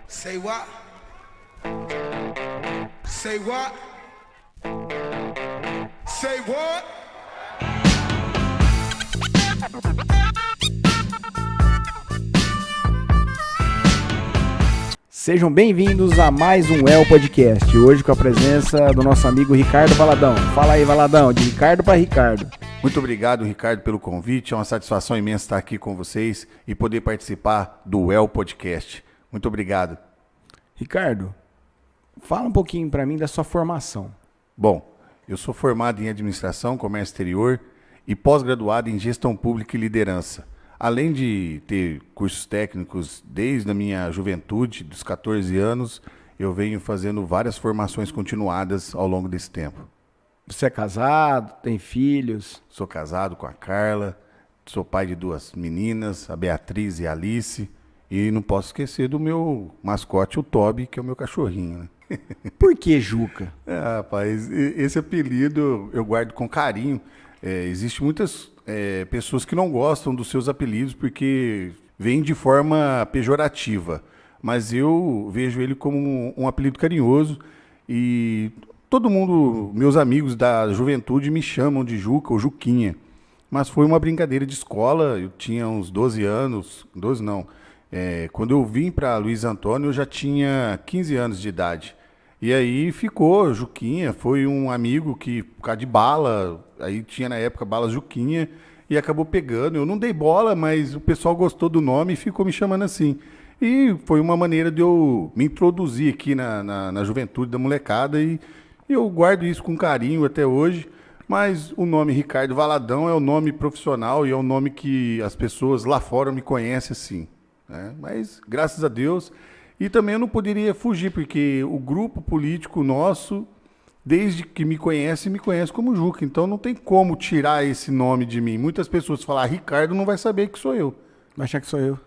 Say what? Say what? Say what? Sejam bem-vindos a mais um El Podcast, hoje com a presença do nosso amigo Ricardo Valadão. Fala aí, Valadão, de Ricardo para Ricardo. Muito obrigado, Ricardo, pelo convite. É uma satisfação imensa estar aqui com vocês e poder participar do El Podcast. Muito obrigado. Ricardo, fala um pouquinho para mim da sua formação. Bom, eu sou formado em Administração, Comércio Exterior e pós-graduado em Gestão Pública e Liderança. Além de ter cursos técnicos desde a minha juventude, dos 14 anos, eu venho fazendo várias formações continuadas ao longo desse tempo. Você é casado, tem filhos? Sou casado com a Carla, sou pai de 2 meninas, a Beatriz e a Alice, e não posso esquecer do meu mascote, o Toby, que é o meu cachorrinho, né? Por que Juca? Rapaz, esse apelido eu guardo com carinho. Existem muitas pessoas que não gostam dos seus apelidos porque vêm de forma pejorativa, mas eu vejo ele como um apelido carinhoso e todo mundo, meus amigos da juventude me chamam de Juca ou Juquinha, mas foi uma brincadeira de escola. Eu tinha uns 12 anos, 12 não, quando eu vim para Luiz Antônio eu já tinha 15 anos de idade. E aí ficou Juquinha, foi um amigo que, por causa de bala, aí tinha na época bala Juquinha, e acabou pegando. Eu não dei bola, mas o pessoal gostou do nome e ficou me chamando assim. E foi uma maneira de eu me introduzir aqui na juventude da molecada, e eu guardo isso com carinho até hoje. Mas o nome Ricardo Valadão é o nome profissional e é o nome que as pessoas lá fora me conhecem assim, né? Mas, graças a Deus... E também eu não poderia fugir, porque o grupo político nosso, desde que me conhece como Juca. Então não tem como tirar esse nome de mim. Muitas pessoas falam, Ricardo não vai saber que sou eu. Vai achar que sou eu.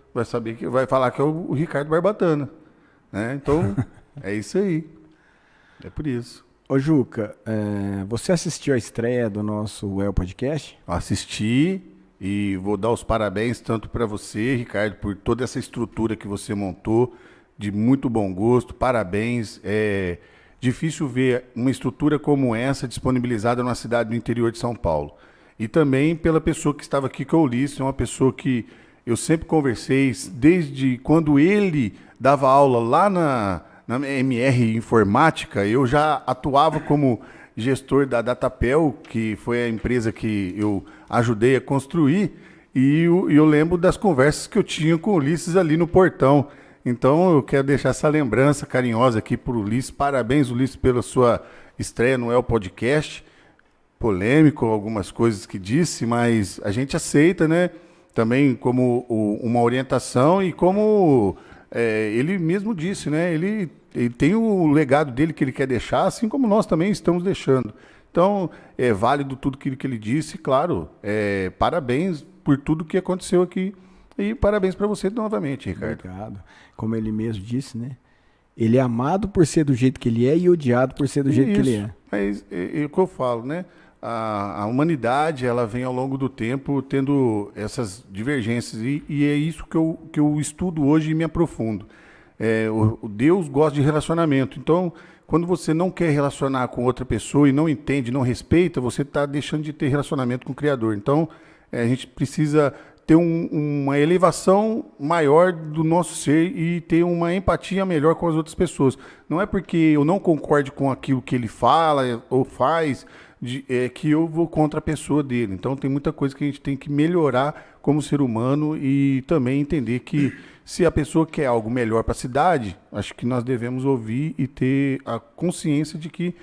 Vai falar que é o Ricardo Barbatana, né? Então, é isso aí. É por isso. Ô Juca, você assistiu a estreia do nosso El Podcast? Assisti e vou dar os parabéns tanto para você, Ricardo, por toda essa estrutura que você montou, de muito bom gosto, parabéns. É difícil ver uma estrutura como essa disponibilizada numa cidade do interior de São Paulo. E também pela pessoa que estava aqui, que é o Ulisses, é uma pessoa que eu sempre conversei, desde quando ele dava aula lá na MR Informática, eu já atuava como gestor da Datapel, que foi a empresa que eu ajudei a construir, e eu lembro das conversas que eu tinha com o Ulisses ali no portão. Então eu quero deixar essa lembrança carinhosa aqui para o Ulisses. Parabéns, Ulisses, pela sua estreia no El Podcast. Polêmico algumas coisas que disse, mas a gente aceita, né? Também como uma orientação e como ele mesmo disse, né? Ele tem o legado dele que ele quer deixar, assim como nós também estamos deixando. Então é válido tudo aquilo que ele disse, claro. Parabéns por tudo que aconteceu aqui. E parabéns para você novamente, Ricardo. Obrigado. Como ele mesmo disse, né? Ele é amado por ser do jeito que ele é e odiado por ser do jeito que ele é. Mas é o que eu falo, né? A humanidade, ela vem ao longo do tempo tendo essas divergências e é isso que eu estudo hoje e me aprofundo. O Deus gosta de relacionamento. Então, quando você não quer relacionar com outra pessoa e não entende, não respeita, você está deixando de ter relacionamento com o Criador. Então, a gente precisa ter uma elevação maior do nosso ser e ter uma empatia melhor com as outras pessoas. Não é porque eu não concorde com aquilo que ele fala ou faz que eu vou contra a pessoa dele. Então tem muita coisa que a gente tem que melhorar como ser humano e também entender que se a pessoa quer algo melhor para a cidade, acho que nós devemos ouvir e ter a consciência de que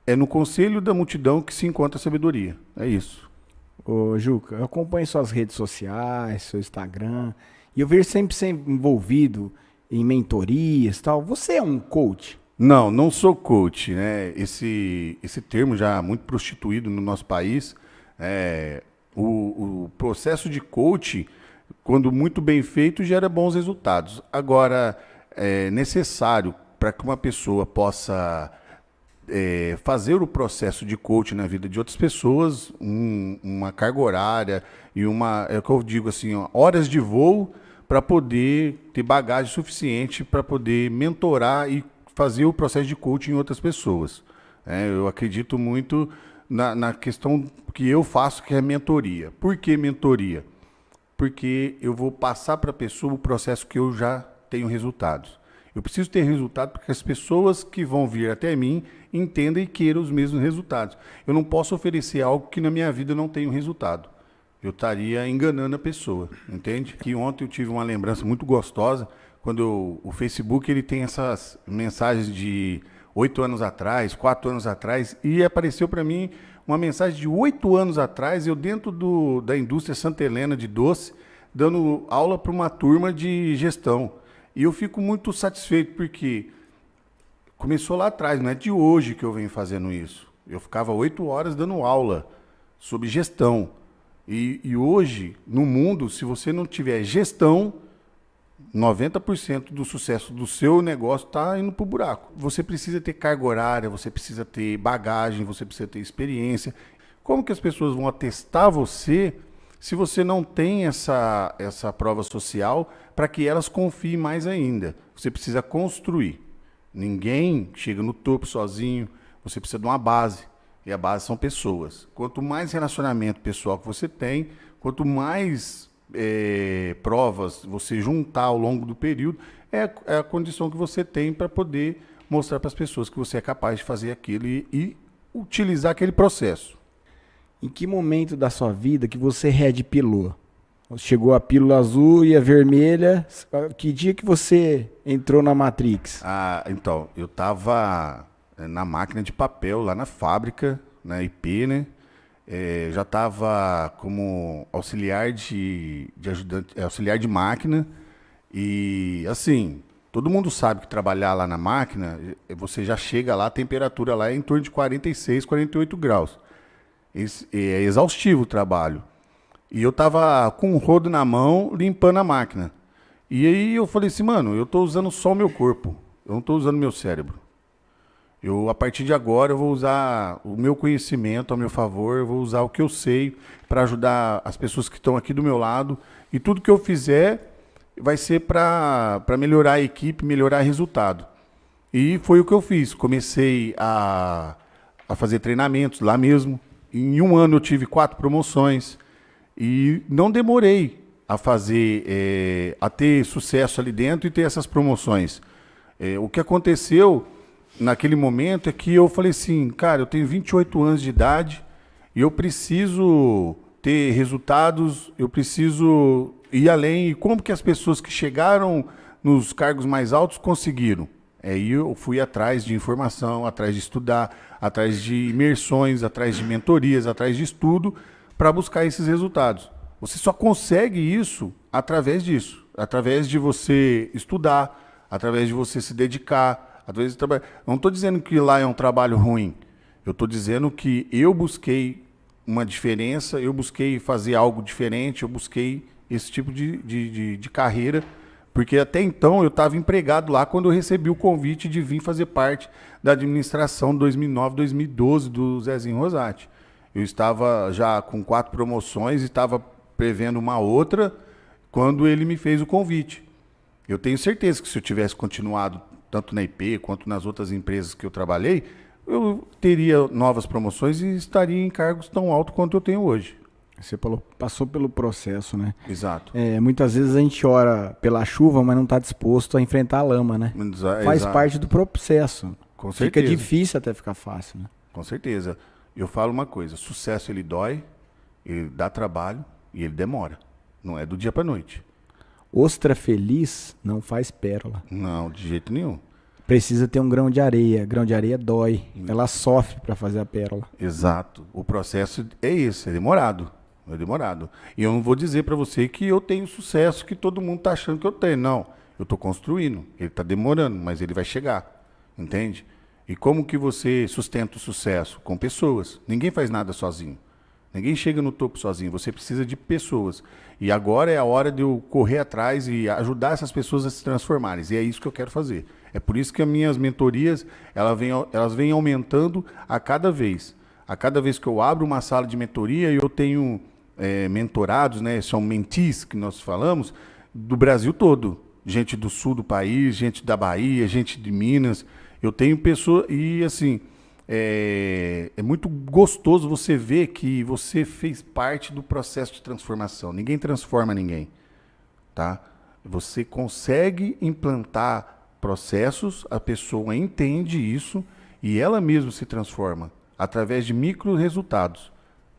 é no conselho da multidão que se encontra a sabedoria. É isso. Ô Juca, eu acompanho suas redes sociais, seu Instagram, e eu vejo sempre ser envolvido em mentorias e tal. Você é um coach? Não sou coach, né? Esse termo já muito prostituído no nosso país. O processo de coach, quando muito bem feito, gera bons resultados. Agora, é necessário para que uma pessoa possa fazer o processo de coaching na vida de outras pessoas, uma carga horária e é o que eu digo assim, horas de voo para poder ter bagagem suficiente para poder mentorar e fazer o processo de coaching em outras pessoas. Eu acredito muito na questão que eu faço, que é mentoria. Por que mentoria? Porque eu vou passar para a pessoa o processo que eu já tenho resultados. Eu preciso ter resultado porque as pessoas que vão vir até mim entendam e queiram os mesmos resultados. Eu não posso oferecer algo que na minha vida não tem um resultado. Eu estaria enganando a pessoa, entende? Que ontem eu tive uma lembrança muito gostosa, quando o Facebook ele tem essas mensagens de 8 anos atrás, 4 anos atrás, e apareceu para mim uma mensagem de 8 anos atrás, eu dentro da indústria Santa Helena de doce, dando aula para uma turma de gestão. E eu fico muito satisfeito porque começou lá atrás, não é de hoje que eu venho fazendo isso. Eu ficava 8 horas dando aula sobre gestão. E hoje, no mundo, se você não tiver gestão, 90% do sucesso do seu negócio está indo para o buraco. Você precisa ter carga horária, você precisa ter bagagem, você precisa ter experiência. Como que as pessoas vão atestar você se você não tem essa prova social para que elas confiem mais ainda? Você precisa construir. Ninguém chega no topo sozinho, você precisa de uma base. E a base são pessoas. Quanto mais relacionamento pessoal que você tem, quanto mais provas você juntar ao longo do período, é a condição que você tem para poder mostrar para as pessoas que você é capaz de fazer aquilo e utilizar aquele processo. Em que momento da sua vida que você redpilou? Chegou a pílula azul e a vermelha. Que dia que você entrou na Matrix? Então, eu estava na máquina de papel, lá na fábrica, na IP, né? Já estava como auxiliar de ajudante, auxiliar de máquina. E, assim, todo mundo sabe que trabalhar lá na máquina, você já chega lá, a temperatura lá é em torno de 46, 48 graus. É exaustivo o trabalho. E eu estava com um rodo na mão, limpando a máquina. E aí eu falei assim, mano, eu estou usando só o meu corpo, eu não estou usando meu cérebro. A partir de agora, eu vou usar o meu conhecimento a meu favor, eu vou usar o que eu sei para ajudar as pessoas que estão aqui do meu lado. E tudo que eu fizer vai ser para melhorar a equipe, melhorar o resultado. E foi o que eu fiz. Comecei a fazer treinamentos lá mesmo. Em um ano eu tive 4 promoções. E não demorei a fazer, a ter sucesso ali dentro e ter essas promoções. O que aconteceu naquele momento é que eu falei assim, cara, eu tenho 28 anos de idade e eu preciso ter resultados, eu preciso ir além. E como que as pessoas que chegaram nos cargos mais altos conseguiram? Aí eu fui atrás de informação, atrás de estudar, atrás de imersões, atrás de mentorias, atrás de estudo para buscar esses resultados. Você só consegue isso através disso, através de você estudar, através de você se dedicar. Não estou dizendo que lá é um trabalho ruim. Eu estou dizendo que eu busquei uma diferença, eu busquei fazer algo diferente, eu busquei esse tipo de carreira, porque até então eu estava empregado lá quando eu recebi o convite de vir fazer parte da administração 2009-2012 do Zezinho Rosati. Eu estava já com 4 promoções e estava prevendo uma outra quando ele me fez o convite. Eu tenho certeza que se eu tivesse continuado tanto na IP quanto nas outras empresas que eu trabalhei, eu teria novas promoções e estaria em cargos tão altos quanto eu tenho hoje. Você passou pelo processo, né? Exato. Muitas vezes a gente ora pela chuva, mas não está disposto a enfrentar a lama, né? Faz parte do processo. Com certeza. Fica difícil até ficar fácil, né? Com certeza. Eu falo uma coisa, sucesso ele dói, ele dá trabalho e ele demora. Não é do dia para noite. Ostra feliz não faz pérola. Não, de jeito nenhum. Precisa ter um grão de areia. Grão de areia dói. Ela sofre para fazer a pérola. Exato. O processo é esse, é demorado. É demorado. E eu não vou dizer para você que eu tenho sucesso que todo mundo tá achando que eu tenho. Não. Eu estou construindo. Ele está demorando, mas ele vai chegar. Entende? E como que você sustenta o sucesso? Com pessoas. Ninguém faz nada sozinho. Ninguém chega no topo sozinho, você precisa de pessoas. E agora é a hora de eu correr atrás e ajudar essas pessoas a se transformarem. E é isso que eu quero fazer. É por isso que as minhas mentorias, elas vêm aumentando a cada vez. A cada vez que eu abro uma sala de mentoria, eu tenho mentorados, né? São mentees que nós falamos, do Brasil todo. Gente do sul do país, gente da Bahia, gente de Minas. Eu tenho pessoas... E, assim, é muito gostoso você ver que você fez parte do processo de transformação. Ninguém transforma ninguém, tá? Você consegue implantar processos, a pessoa entende isso e ela mesma se transforma através de micro resultados.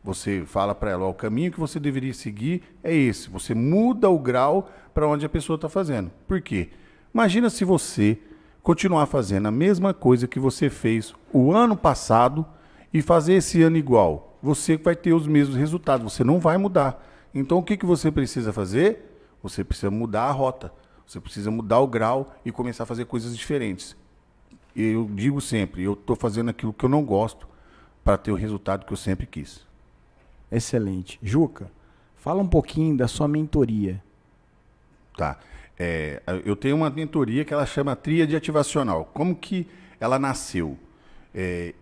Você fala para ela, ó, o caminho que você deveria seguir é esse. Você muda o grau para onde a pessoa está fazendo. Por quê? Imagina se você continuar fazendo a mesma coisa que você fez o ano passado e fazer esse ano igual. Você vai ter os mesmos resultados, você não vai mudar. Então o que você precisa fazer? Você precisa mudar a rota. Você precisa mudar o grau e começar a fazer coisas diferentes. Eu digo sempre, eu estou fazendo aquilo que eu não gosto para ter o resultado que eu sempre quis. Excelente. Juca, fala um pouquinho da sua mentoria. Tá. Eu tenho uma mentoria que ela chama Tríade Ativacional. Como que ela nasceu?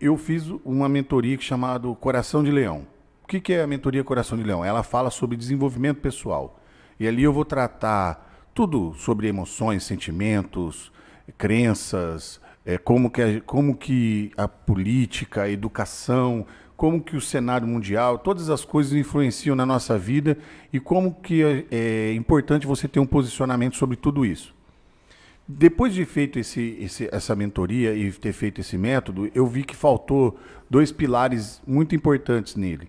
Eu fiz uma mentoria chamada Coração de Leão. O que é a mentoria Coração de Leão? Ela fala sobre desenvolvimento pessoal. E ali eu vou tratar tudo sobre emoções, sentimentos, crenças, como que a política, a educação, como que o cenário mundial, todas as coisas influenciam na nossa vida e como que é importante você ter um posicionamento sobre tudo isso. Depois de feito essa mentoria e ter feito esse método, eu vi que faltou 2 pilares muito importantes nele,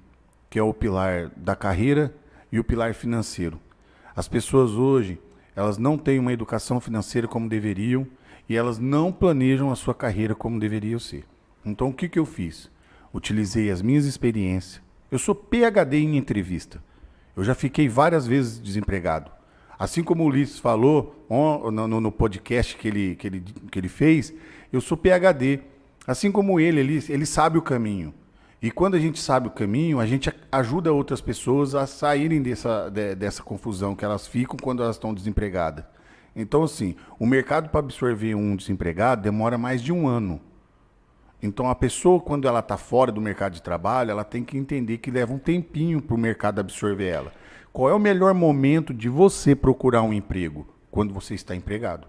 que é o pilar da carreira e o pilar financeiro. As pessoas hoje, elas não têm uma educação financeira como deveriam e elas não planejam a sua carreira como deveriam ser. Então, o que eu fiz? Utilizei as minhas experiências. Eu sou PhD em entrevista. Eu já fiquei várias vezes desempregado. Assim como o Ulisses falou no podcast que ele fez, eu sou PhD. Assim como ele sabe o caminho. E quando a gente sabe o caminho, a gente ajuda outras pessoas a saírem dessa confusão que elas ficam quando elas estão desempregadas. Então, assim, o mercado para absorver um desempregado demora mais de 1 ano. Então, a pessoa, quando ela está fora do mercado de trabalho, ela tem que entender que leva um tempinho para o mercado absorver ela. Qual é o melhor momento de você procurar um emprego? Quando você está empregado.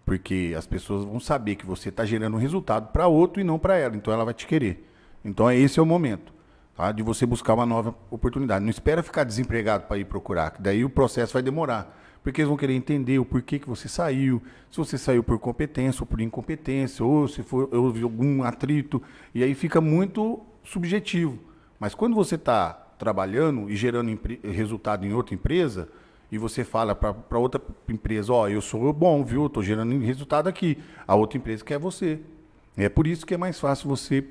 Porque as pessoas vão saber que você está gerando um resultado para outro e não para ela. Então, ela vai te querer. Então, esse é o momento, tá? De você buscar uma nova oportunidade. Não espera ficar desempregado para ir procurar, que daí o processo vai demorar. Porque eles vão querer entender o porquê que você saiu, se você saiu por competência ou por incompetência, ou se houve algum atrito, e aí fica muito subjetivo. Mas quando você está trabalhando e gerando resultado em outra empresa, e você fala para outra empresa, ó, eu sou bom, viu, estou gerando resultado aqui, a outra empresa quer você. É por isso que é mais fácil você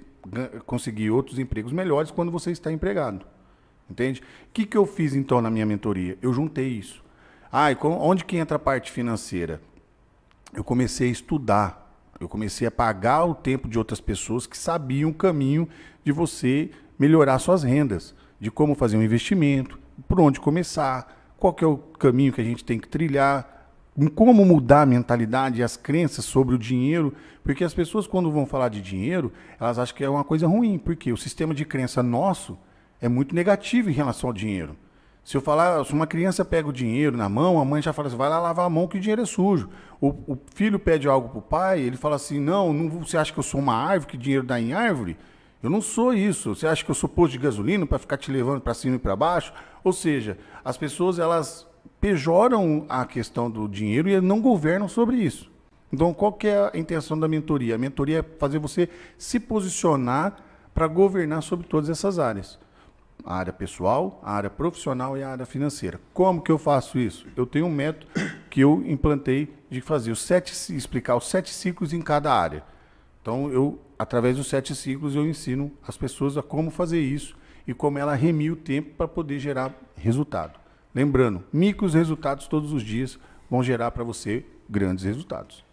conseguir outros empregos melhores quando você está empregado. Entende? O que eu fiz então na minha mentoria? Eu juntei isso. E onde que entra a parte financeira? Eu comecei a estudar, eu comecei a pagar o tempo de outras pessoas que sabiam o caminho de você melhorar suas rendas, de como fazer um investimento, por onde começar, qual que é o caminho que a gente tem que trilhar, como mudar a mentalidade e as crenças sobre o dinheiro, porque as pessoas quando vão falar de dinheiro, elas acham que é uma coisa ruim, porque o sistema de crença nosso é muito negativo em relação ao dinheiro. Se eu falar, se uma criança pega o dinheiro na mão, a mãe já fala assim, vai lá lavar a mão que o dinheiro é sujo. O filho pede algo para o pai, ele fala assim, não, você acha que eu sou uma árvore, que dinheiro dá em árvore? Eu não sou isso. Você acha que eu sou posto de gasolina para ficar te levando para cima e para baixo? Ou seja, as pessoas, elas pejoram a questão do dinheiro e não governam sobre isso. Então, qual que é a intenção da mentoria? A mentoria é fazer você se posicionar para governar sobre todas essas áreas. A área pessoal, a área profissional e a área financeira. Como que eu faço isso? Eu tenho um método que eu implantei de fazer explicar os 7 ciclos em cada área. Então, através dos 7 ciclos, eu ensino as pessoas a como fazer isso e como ela remir o tempo para poder gerar resultado. Lembrando, micros resultados todos os dias vão gerar para você grandes resultados.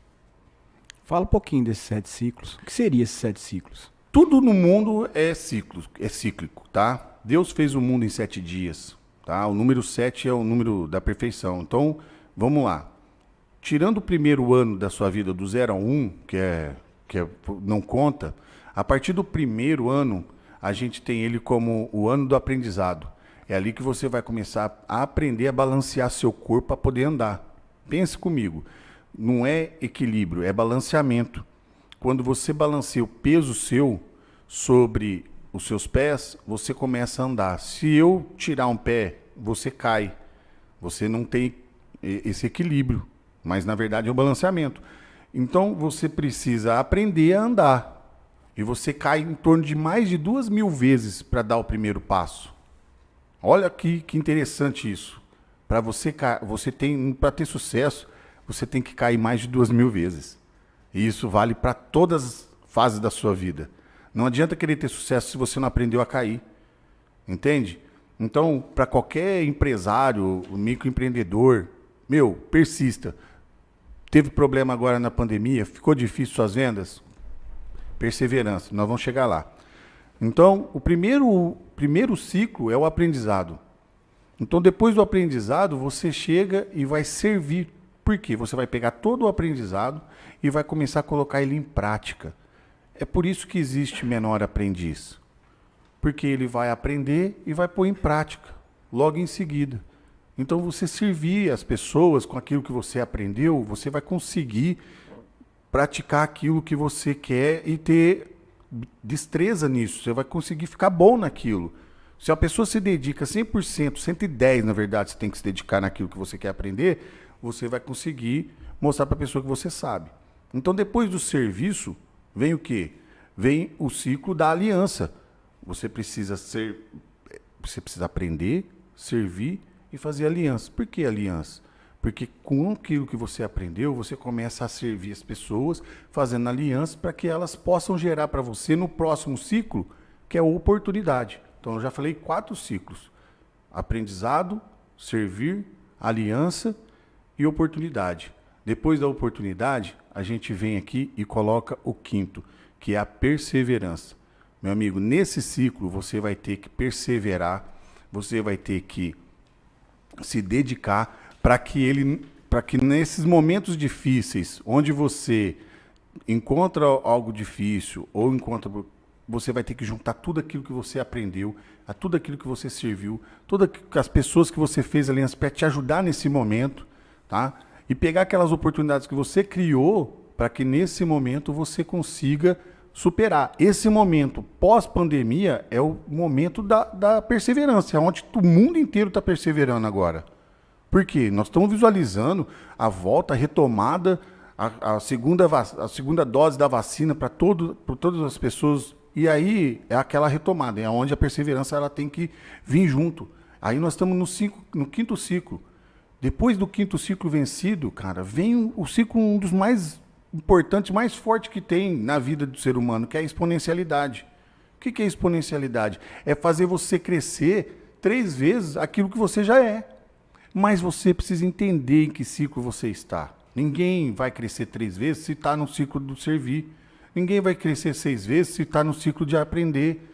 Fala um pouquinho desses 7 ciclos. O que seriam esses 7 ciclos? Tudo no mundo é cíclico, tá? Deus fez o mundo em 7 dias, tá? O número 7 é o número da perfeição. Então, vamos lá. Tirando o primeiro ano da sua vida, do 0 a 1, não conta, a partir do primeiro ano, a gente tem ele como o ano do aprendizado. É ali que você vai começar a aprender a balancear seu corpo para poder andar. Pense comigo, não é equilíbrio, é balanceamento. Quando você balanceia o peso seu sobre os seus pés, você começa a andar. Se eu tirar um pé, você cai. Você não tem esse equilíbrio, mas na verdade é o balanceamento. Então você precisa aprender a andar. E você cai em torno de mais de 2.000 vezes para dar o primeiro passo. Olha que interessante isso. Para para ter sucesso, você tem que cair mais de 2.000 vezes. E isso vale para todas as fases da sua vida. Não adianta querer ter sucesso se você não aprendeu a cair. Entende? Então, para qualquer empresário, microempreendedor, persista. Teve problema agora na pandemia, ficou difícil suas vendas? Perseverança, nós vamos chegar lá. Então, o primeiro ciclo é o aprendizado. Então, depois do aprendizado, você chega e vai servir. Por quê? Você vai pegar todo o aprendizado e vai começar a colocar ele em prática. É por isso que existe menor aprendiz. Porque ele vai aprender e vai pôr em prática, logo em seguida. Então, você servir as pessoas com aquilo que você aprendeu, você vai conseguir praticar aquilo que você quer e ter destreza nisso. Você vai conseguir ficar bom naquilo. Se a pessoa se dedica 100%, 110% na verdade, você tem que se dedicar naquilo que você quer aprender, você vai conseguir mostrar para a pessoa que você sabe. Então, depois do serviço, vem o quê? Vem o ciclo da aliança. Você precisa aprender, servir e fazer aliança. Por que aliança? Porque com aquilo que você aprendeu, você começa a servir as pessoas, fazendo aliança para que elas possam gerar para você no próximo ciclo, que é a oportunidade. Então, eu já falei 4 ciclos. Aprendizado, servir, aliança e oportunidade. Depois da oportunidade, a gente vem aqui e coloca o 5º, que é a perseverança. Meu amigo, nesse ciclo você vai ter que perseverar, você vai ter que se dedicar para que nesses momentos difíceis, onde você encontra algo difícil ou você vai ter que juntar tudo aquilo que você aprendeu, a tudo aquilo que você serviu, todas as pessoas que você fez aliança para te ajudar nesse momento, tá? E pegar aquelas oportunidades que você criou para que nesse momento você consiga superar. Esse momento pós-pandemia é o momento da perseverança, onde o mundo inteiro está perseverando agora. Por quê? Nós estamos visualizando a volta, a retomada, a segunda dose da vacina para todas as pessoas. E aí é aquela retomada, é onde a perseverança ela tem que vir junto. Aí nós estamos no 5º ciclo. Depois do 5º ciclo vencido, cara, vem o ciclo, um dos mais importantes, mais fortes que tem na vida do ser humano, que é a exponencialidade. O que é exponencialidade? É fazer você crescer 3 vezes aquilo que você já é. Mas você precisa entender em que ciclo você está. Ninguém vai crescer 3 vezes se está no ciclo do servir. Ninguém vai crescer 6 vezes se está no ciclo de aprender.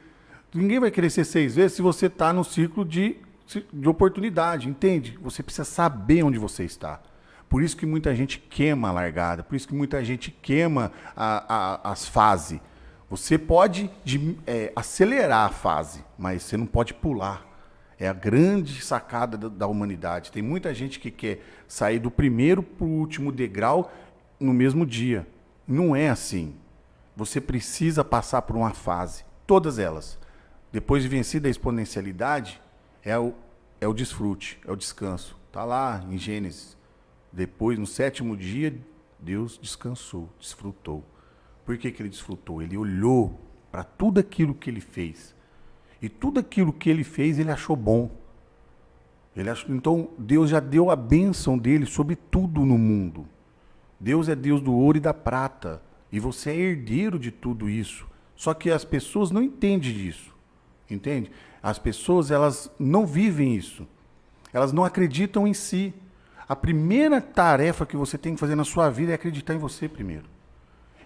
Ninguém vai crescer 6 vezes se você está no ciclo de oportunidade, entende? Você precisa saber onde você está. Por isso que muita gente queima a largada, por isso que muita gente queima as fases. Você pode acelerar a fase, mas você não pode pular. É a grande sacada da humanidade. Tem muita gente que quer sair do primeiro para o último degrau no mesmo dia. Não é assim. Você precisa passar por uma fase, todas elas. Depois de vencida a exponencialidade, é o desfrute, é o descanso. Está lá em Gênesis. Depois, no 7º dia, Deus descansou, desfrutou. Por que ele desfrutou? Ele olhou para tudo aquilo que ele fez. E tudo aquilo que ele fez, ele achou bom. Então, Deus já deu a bênção dele sobre tudo no mundo. Deus é Deus do ouro e da prata. E você é herdeiro de tudo isso. Só que as pessoas não entendem disso. Entende? As pessoas, elas não vivem isso. Elas não acreditam em si. A primeira tarefa que você tem que fazer na sua vida é acreditar em você primeiro.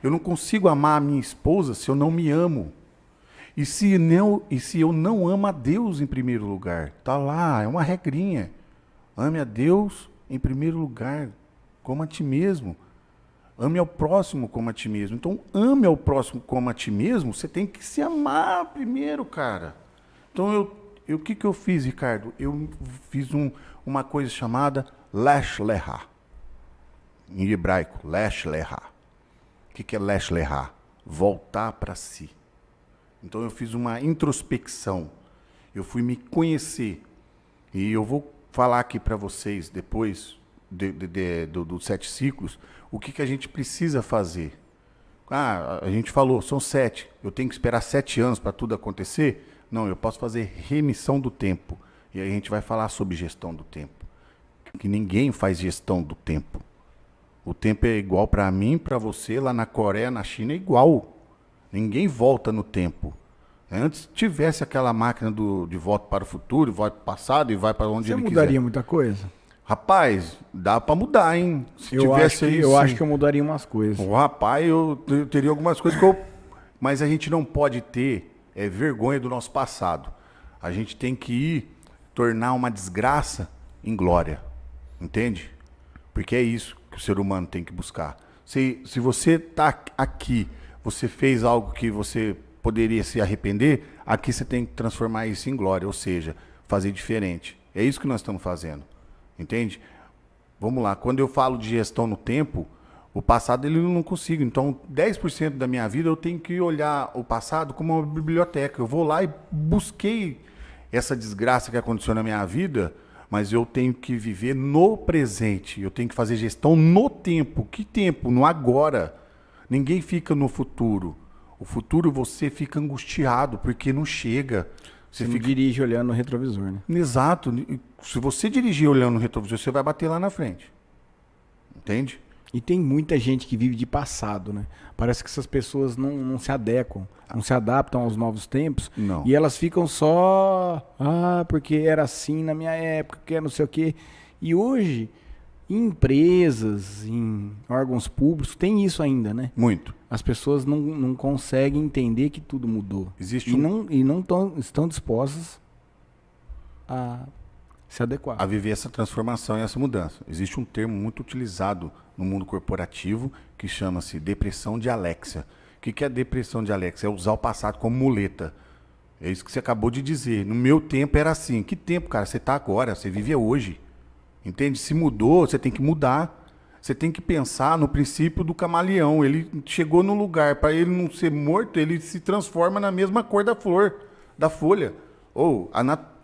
Eu não consigo amar a minha esposa se eu não me amo. E se eu não amo a Deus em primeiro lugar? Tá lá, é uma regrinha. Ame a Deus em primeiro lugar, como a ti mesmo. Ame ao próximo como a ti mesmo. Então, ame ao próximo como a ti mesmo, você tem que se amar primeiro, cara. Então, O que eu fiz, Ricardo? Eu fiz uma coisa chamada Lesh Leha. Em hebraico, Lesh Leha. O que é Lesh Leha? Voltar para si. Então eu fiz uma introspecção. Eu fui me conhecer. E eu vou falar aqui para vocês, depois dos 7 ciclos, o que a gente precisa fazer. A gente falou, são 7. Eu tenho que esperar 7 anos para tudo acontecer? Não, eu posso fazer remissão do tempo. E aí a gente vai falar sobre gestão do tempo. Que ninguém faz gestão do tempo. O tempo é igual para mim, para você, lá na Coreia, na China, é igual. Ninguém volta no tempo. Antes tivesse aquela máquina de volta para o futuro, volta para o passado e vai para onde ele quiser. Você mudaria muita coisa? Rapaz, dá para mudar, hein? Se Eu acho que eu mudaria umas coisas. Rapaz, eu teria algumas coisas Mas a gente não pode ter vergonha do nosso passado. A gente tem que tornar uma desgraça em glória. Entende? Porque é isso que o ser humano tem que buscar. Se você está aqui, você fez algo que você poderia se arrepender, aqui você tem que transformar isso em glória, ou seja, fazer diferente. É isso que nós estamos fazendo. Entende? Vamos lá, quando eu falo de gestão no tempo, o passado ele não consigo. Então, 10% da minha vida eu tenho que olhar o passado como uma biblioteca. Eu vou lá e busquei essa desgraça que aconteceu na minha vida, mas eu tenho que viver no presente. Eu tenho que fazer gestão no tempo. Que tempo? No agora. Ninguém fica no futuro. O futuro você fica angustiado porque não chega. Você não dirige olhando no retrovisor, né? Exato. Se você dirigir olhando no retrovisor, você vai bater lá na frente. Entende? E tem muita gente que vive de passado, né? Parece que essas pessoas não se adequam, não se adaptam aos novos tempos. Não. E elas ficam só... porque era assim na minha época, que é não sei o quê. E hoje, em empresas, em órgãos públicos, tem isso ainda, né? Muito. As pessoas não conseguem entender que tudo mudou. Existe e não estão dispostas a se adequar. A viver essa transformação e essa mudança. Existe um termo muito utilizado no mundo corporativo que chama-se depressão de Alexia. O que é depressão de Alexia? É usar o passado como muleta. É isso que você acabou de dizer. No meu tempo era assim. Que tempo, cara? Você está agora, você vive hoje. Entende? Se mudou, você tem que mudar. Você tem que pensar no princípio do camaleão. Ele chegou no lugar, para ele não ser morto, ele se transforma na mesma cor da flor, da folha.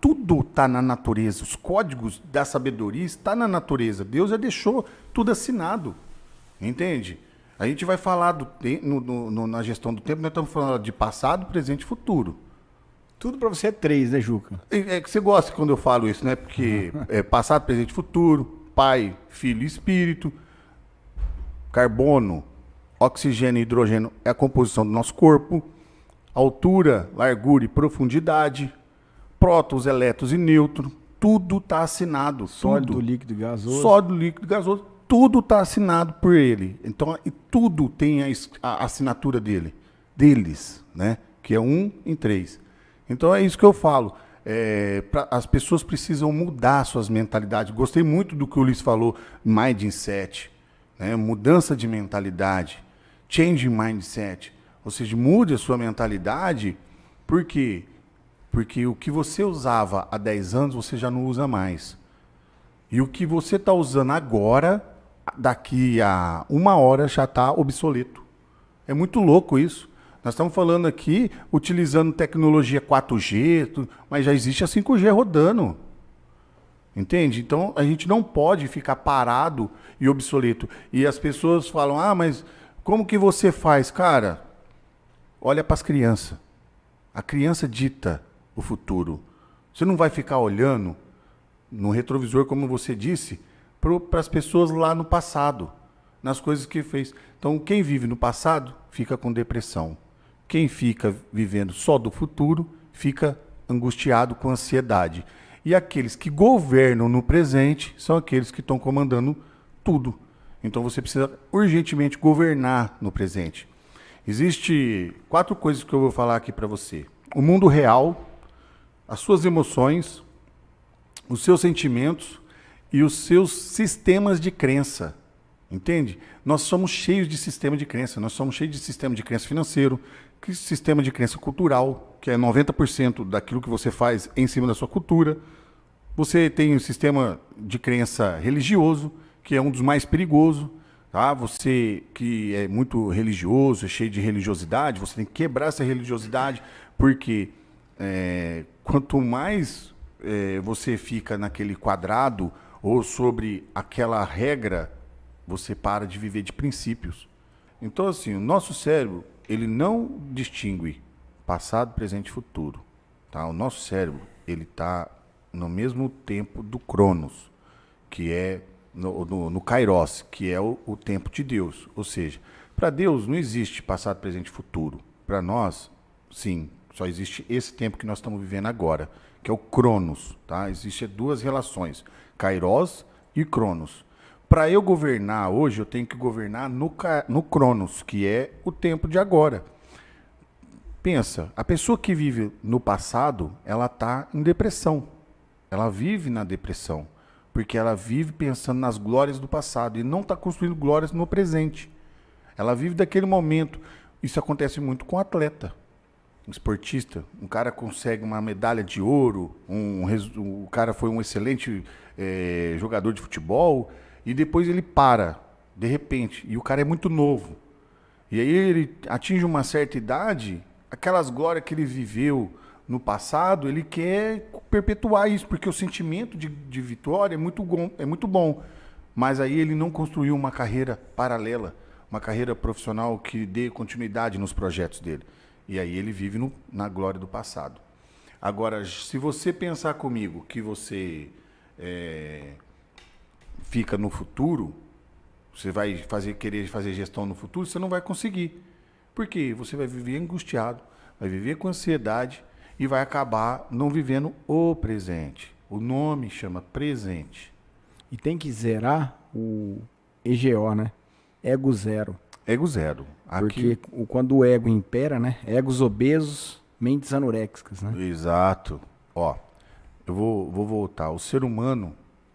Tudo está na natureza. Os códigos da sabedoria estão na natureza. Deus já deixou tudo assinado. Entende? A gente vai falar na gestão do tempo, nós estamos falando de passado, presente e futuro. Tudo para você é 3, né, Juca? É que você gosta quando eu falo isso, né? Porque é passado, presente e futuro, Pai, Filho e Espírito, carbono, oxigênio e hidrogênio é a composição do nosso corpo, altura, largura e profundidade, prótons, elétrons e nêutrons, tudo está assinado. Sólido, líquido e gasoso. Sólido, líquido e gasoso, tudo está assinado por ele. Então, e tudo tem a assinatura deles, né? Que é 1 em 3. Então é isso que eu falo. As pessoas precisam mudar suas mentalidades. Gostei muito do que o Luiz falou, mindset, né? Mudança de mentalidade, change mindset. Ou seja, mude a sua mentalidade. Por quê? Porque o que você usava há 10 anos, você já não usa mais. E o que você está usando agora, daqui a 1 hora, já está obsoleto. É muito louco isso. Nós estamos falando aqui, utilizando tecnologia 4G, mas já existe a 5G rodando. Entende? Então, a gente não pode ficar parado e obsoleto. E as pessoas falam, mas como que você faz? Cara, olha para as crianças. A criança dita o futuro. Você não vai ficar olhando no retrovisor, como você disse, para as pessoas lá no passado, nas coisas que fez. Então, quem vive no passado fica com depressão. Quem fica vivendo só do futuro fica angustiado com ansiedade. E aqueles que governam no presente são aqueles que estão comandando tudo. Então você precisa urgentemente governar no presente. Existem 4 coisas que eu vou falar aqui para você. O mundo real, as suas emoções, os seus sentimentos e os seus sistemas de crença. Entende? Nós somos cheios de sistema de crença. Nós somos cheios de sistema de crença financeiro, sistema de crença cultural, que é 90% daquilo que você faz em cima da sua cultura. Você tem o sistema de crença religioso, que é um dos mais perigosos. Tá? Você que é muito religioso, é cheio de religiosidade, você tem que quebrar essa religiosidade, porque quanto mais você fica naquele quadrado ou sobre aquela regra, você para de viver de princípios. Então, assim, o nosso cérebro, ele não distingue passado, presente e futuro. Tá? O nosso cérebro, ele está no mesmo tempo do Cronos, que é no Kairos, que é o tempo de Deus. Ou seja, para Deus não existe passado, presente e futuro. Para nós, sim, só existe esse tempo que nós estamos vivendo agora, que é o Cronos. Tá? Existem duas relações, Kairos e Cronos. Para eu governar hoje, eu tenho que governar no Cronos, que é o tempo de agora. Pensa, a pessoa que vive no passado, ela está em depressão. Ela vive na depressão, porque ela vive pensando nas glórias do passado e não está construindo glórias no presente. Ela vive daquele momento. Isso acontece muito com atleta, um esportista. Um cara consegue uma medalha de ouro, o cara foi um excelente jogador de futebol, e depois ele para, de repente, e o cara é muito novo. E aí ele atinge uma certa idade, aquelas glórias que ele viveu no passado, ele quer perpetuar isso, porque o sentimento de vitória é muito bom. Mas aí ele não construiu uma carreira paralela, uma carreira profissional que dê continuidade nos projetos dele. E aí ele vive na glória do passado. Agora, se você pensar comigo que você fica no futuro, você vai querer fazer gestão no futuro, você não vai conseguir. Por quê? Você vai viver angustiado, vai viver com ansiedade e vai acabar não vivendo o presente. O nome chama presente. E tem que zerar o EGO, né? Ego zero. Ego zero. Porque quando o ego impera, né? Egos obesos, mentes anoréxicas, né? Exato. Ó, eu vou voltar. O ser humano,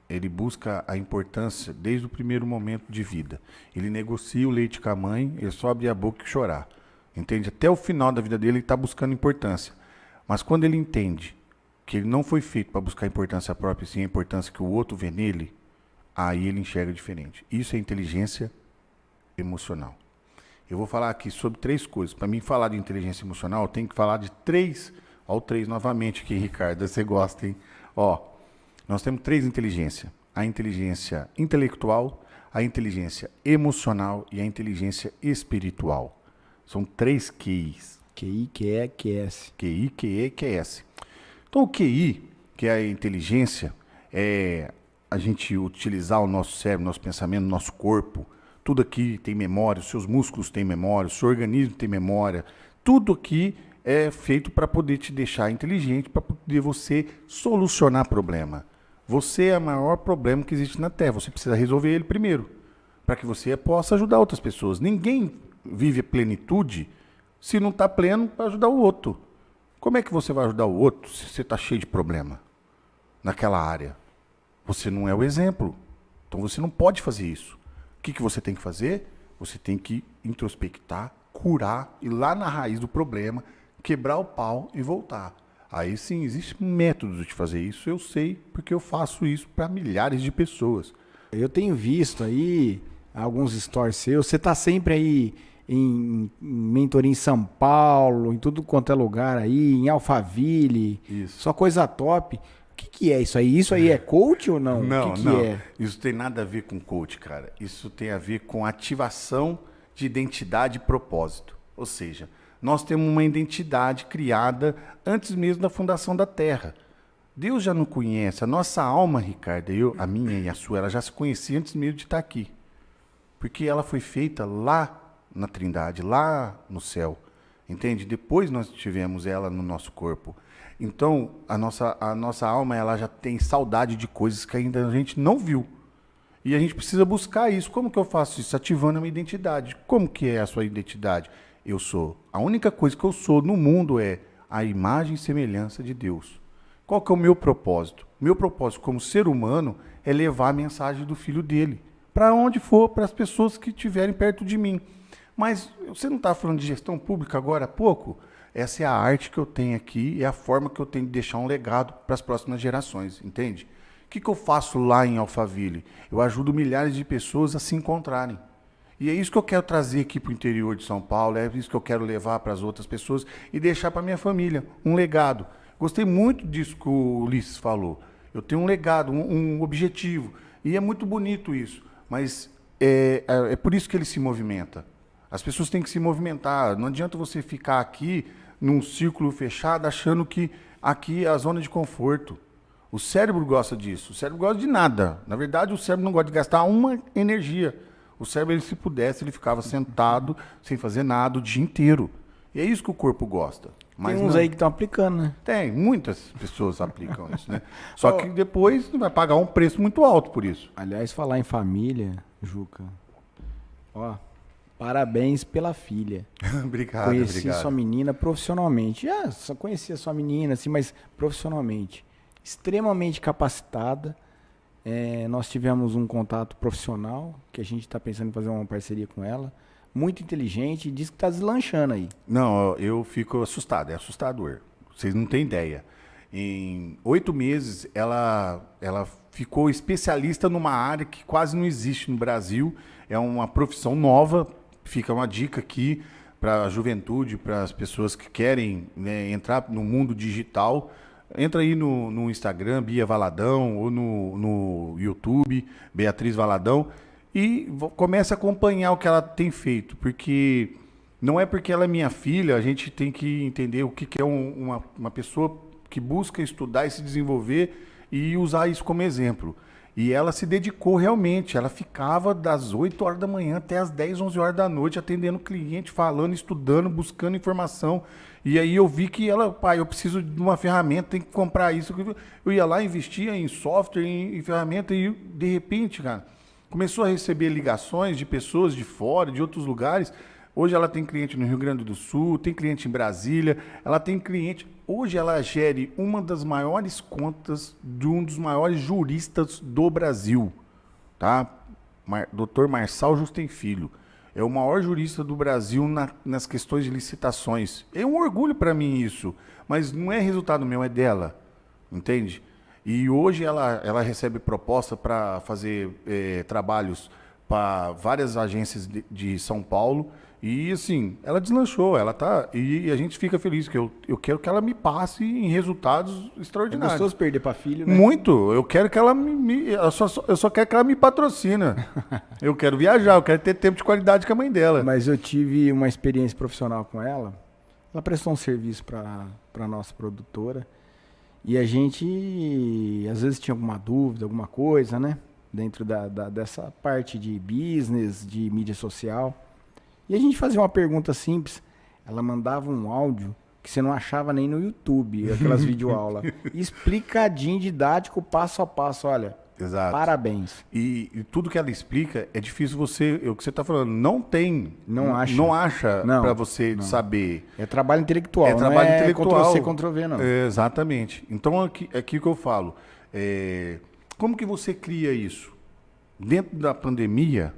ele busca a importância desde o primeiro momento de vida. Ele negocia o leite com a mãe, ele só abre a boca e chorar. Entende? Até o final da vida dele, ele está buscando importância. Mas quando ele entende que ele não foi feito para buscar a importância própria, sim a importância que o outro vê nele, aí ele enxerga diferente. Isso é inteligência emocional. Eu vou falar aqui sobre 3 coisas. Para mim falar de inteligência emocional, eu tenho que falar de 3. Ó, o 3 novamente aqui, Ricardo. Você gosta, hein? Ó, nós temos 3 inteligências. A inteligência intelectual, a inteligência emocional e a inteligência espiritual. São 3 QIs. QI, QE, QS. QI, QE, QS. Então o QI, que é a inteligência, é a gente utilizar o nosso cérebro, nosso pensamento, nosso corpo. Tudo aqui tem memória, os seus músculos têm memória, o seu organismo tem memória. Tudo aqui é feito para poder te deixar inteligente, para poder você solucionar problema. Você é o maior problema que existe na Terra. Você precisa resolver ele primeiro, para que você possa ajudar outras pessoas. Ninguém vive a plenitude se não está pleno para ajudar o outro. Como é que você vai ajudar o outro se você está cheio de problema naquela área? Você não é o exemplo. Então você não pode fazer isso. O que você tem que fazer? Você tem que introspectar, curar, ir lá na raiz do problema, quebrar o pau e voltar. Aí sim, existem métodos de fazer isso. Eu sei porque eu faço isso para milhares de pessoas. Eu tenho visto aí alguns stories seus. Você está sempre aí em mentoria em São Paulo, em tudo quanto é lugar aí, em Alphaville. Isso. Só coisa top. O que é isso aí? Isso aí é coach ou não? Não, o que não. É? Isso tem nada a ver com coach, cara. Isso tem a ver com ativação de identidade e propósito. Ou seja, nós temos uma identidade criada antes mesmo da fundação da Terra. Deus já nos conhece. A nossa alma, Ricardo, a minha e a sua, ela já se conhecia antes mesmo de estar aqui. Porque ela foi feita lá na Trindade, lá no céu. Entende? Depois nós tivemos ela no nosso corpo. Então, a nossa alma, ela já tem saudade de coisas que ainda a gente não viu. E a gente precisa buscar isso. Como que eu faço isso? Ativando a minha identidade. Como que é a sua identidade? Eu sou. A única coisa que eu sou no mundo é a imagem e semelhança de Deus. Qual que é o meu propósito? Meu propósito como ser humano é levar a mensagem do Filho dele para onde for, para as pessoas que estiverem perto de mim. Mas você não está falando de gestão pública agora há pouco? Essa é a arte que eu tenho aqui, é a forma que eu tenho de deixar um legado para as próximas gerações, entende? O que eu faço lá em Alphaville? Eu ajudo milhares de pessoas a se encontrarem. E é isso que eu quero trazer aqui para o interior de São Paulo, é isso que eu quero levar para as outras pessoas e deixar para minha família, um legado. Gostei muito disso que o Ulisses falou. Eu tenho um legado, um objetivo. E é muito bonito isso. Mas é por isso que ele se movimenta. As pessoas têm que se movimentar. Não adianta você ficar aqui num círculo fechado achando que aqui é a zona de conforto. O cérebro gosta disso. O cérebro gosta de nada. Na verdade, o cérebro não gosta de gastar uma energia. O cérebro, ele, se pudesse, ele ficava sentado, sem fazer nada, o dia inteiro. E é isso que o corpo gosta. Mas tem uns não. aí que estão aplicando, né? Tem, muitas pessoas aplicam isso, né? Só que depois vai pagar um preço muito alto por isso. Aliás, falar em família, Juca, ó, parabéns pela filha. Obrigado, Conheci obrigado. sua menina profissionalmente. Só conhecia sua menina, assim, mas profissionalmente. Extremamente capacitada. Nós tivemos um contato profissional, que a gente está pensando em fazer uma parceria com ela. Muito inteligente e diz que está deslanchando aí. Não, eu fico assustado, é assustador. Vocês não têm ideia. Em 8 meses, ela ficou especialista numa área que quase não existe no Brasil. É uma profissão nova. Fica uma dica aqui para a juventude, para as pessoas que querem, né, entrar no mundo digital. Entra aí no Instagram, Bia Valadão, ou no YouTube, Beatriz Valadão, e comece a acompanhar o que ela tem feito, porque não é porque ela é minha filha, a gente tem que entender o que é uma pessoa que busca estudar e se desenvolver e usar isso como exemplo. E ela se dedicou realmente, ela ficava das 8 horas da manhã até as 10, 11 horas da noite, atendendo cliente, falando, estudando, buscando informação. E aí eu vi que ela, pai, eu preciso de uma ferramenta, tem que comprar isso. Eu ia lá, investia em software, em ferramenta, e de repente, cara, começou a receber ligações de pessoas de fora, de outros lugares. Hoje ela tem cliente no Rio Grande do Sul, tem cliente em Brasília, ela tem cliente... Hoje ela gere uma das maiores contas de um dos maiores juristas do Brasil, tá? Dr. Marçal Justem Filho. É o maior jurista do Brasil nas questões de licitações. É um orgulho para mim isso, mas não é resultado meu, é dela, entende? E hoje ela recebe proposta para fazer trabalhos para várias agências de São Paulo. E assim, ela deslanchou, ela tá. E a gente fica feliz, que eu quero que ela me passe em resultados É extraordinários. gostoso perder para filho, né? Muito. Eu quero que ela eu só quero que ela me patrocina. Eu quero viajar, eu quero ter tempo de qualidade com a mãe dela. Mas eu tive uma experiência profissional com ela. Ela prestou um serviço para nossa produtora. E a gente, às vezes, tinha alguma dúvida, alguma coisa, né? Dentro dessa parte de business, de mídia social. E a gente fazia uma pergunta simples. Ela mandava um áudio que você não achava nem no YouTube, aquelas videoaulas. Explicadinho, didático, passo a passo. Olha, Exato. Parabéns. E tudo que ela explica é difícil você... É o que você está falando. Não tem... Não acha. Não acha Não, para você não. saber. É trabalho intelectual, É trabalho intelectual. Ctrl-C, Ctrl-V, não. É, exatamente. Então, aqui que eu falo. Como que você cria isso? Dentro da pandemia,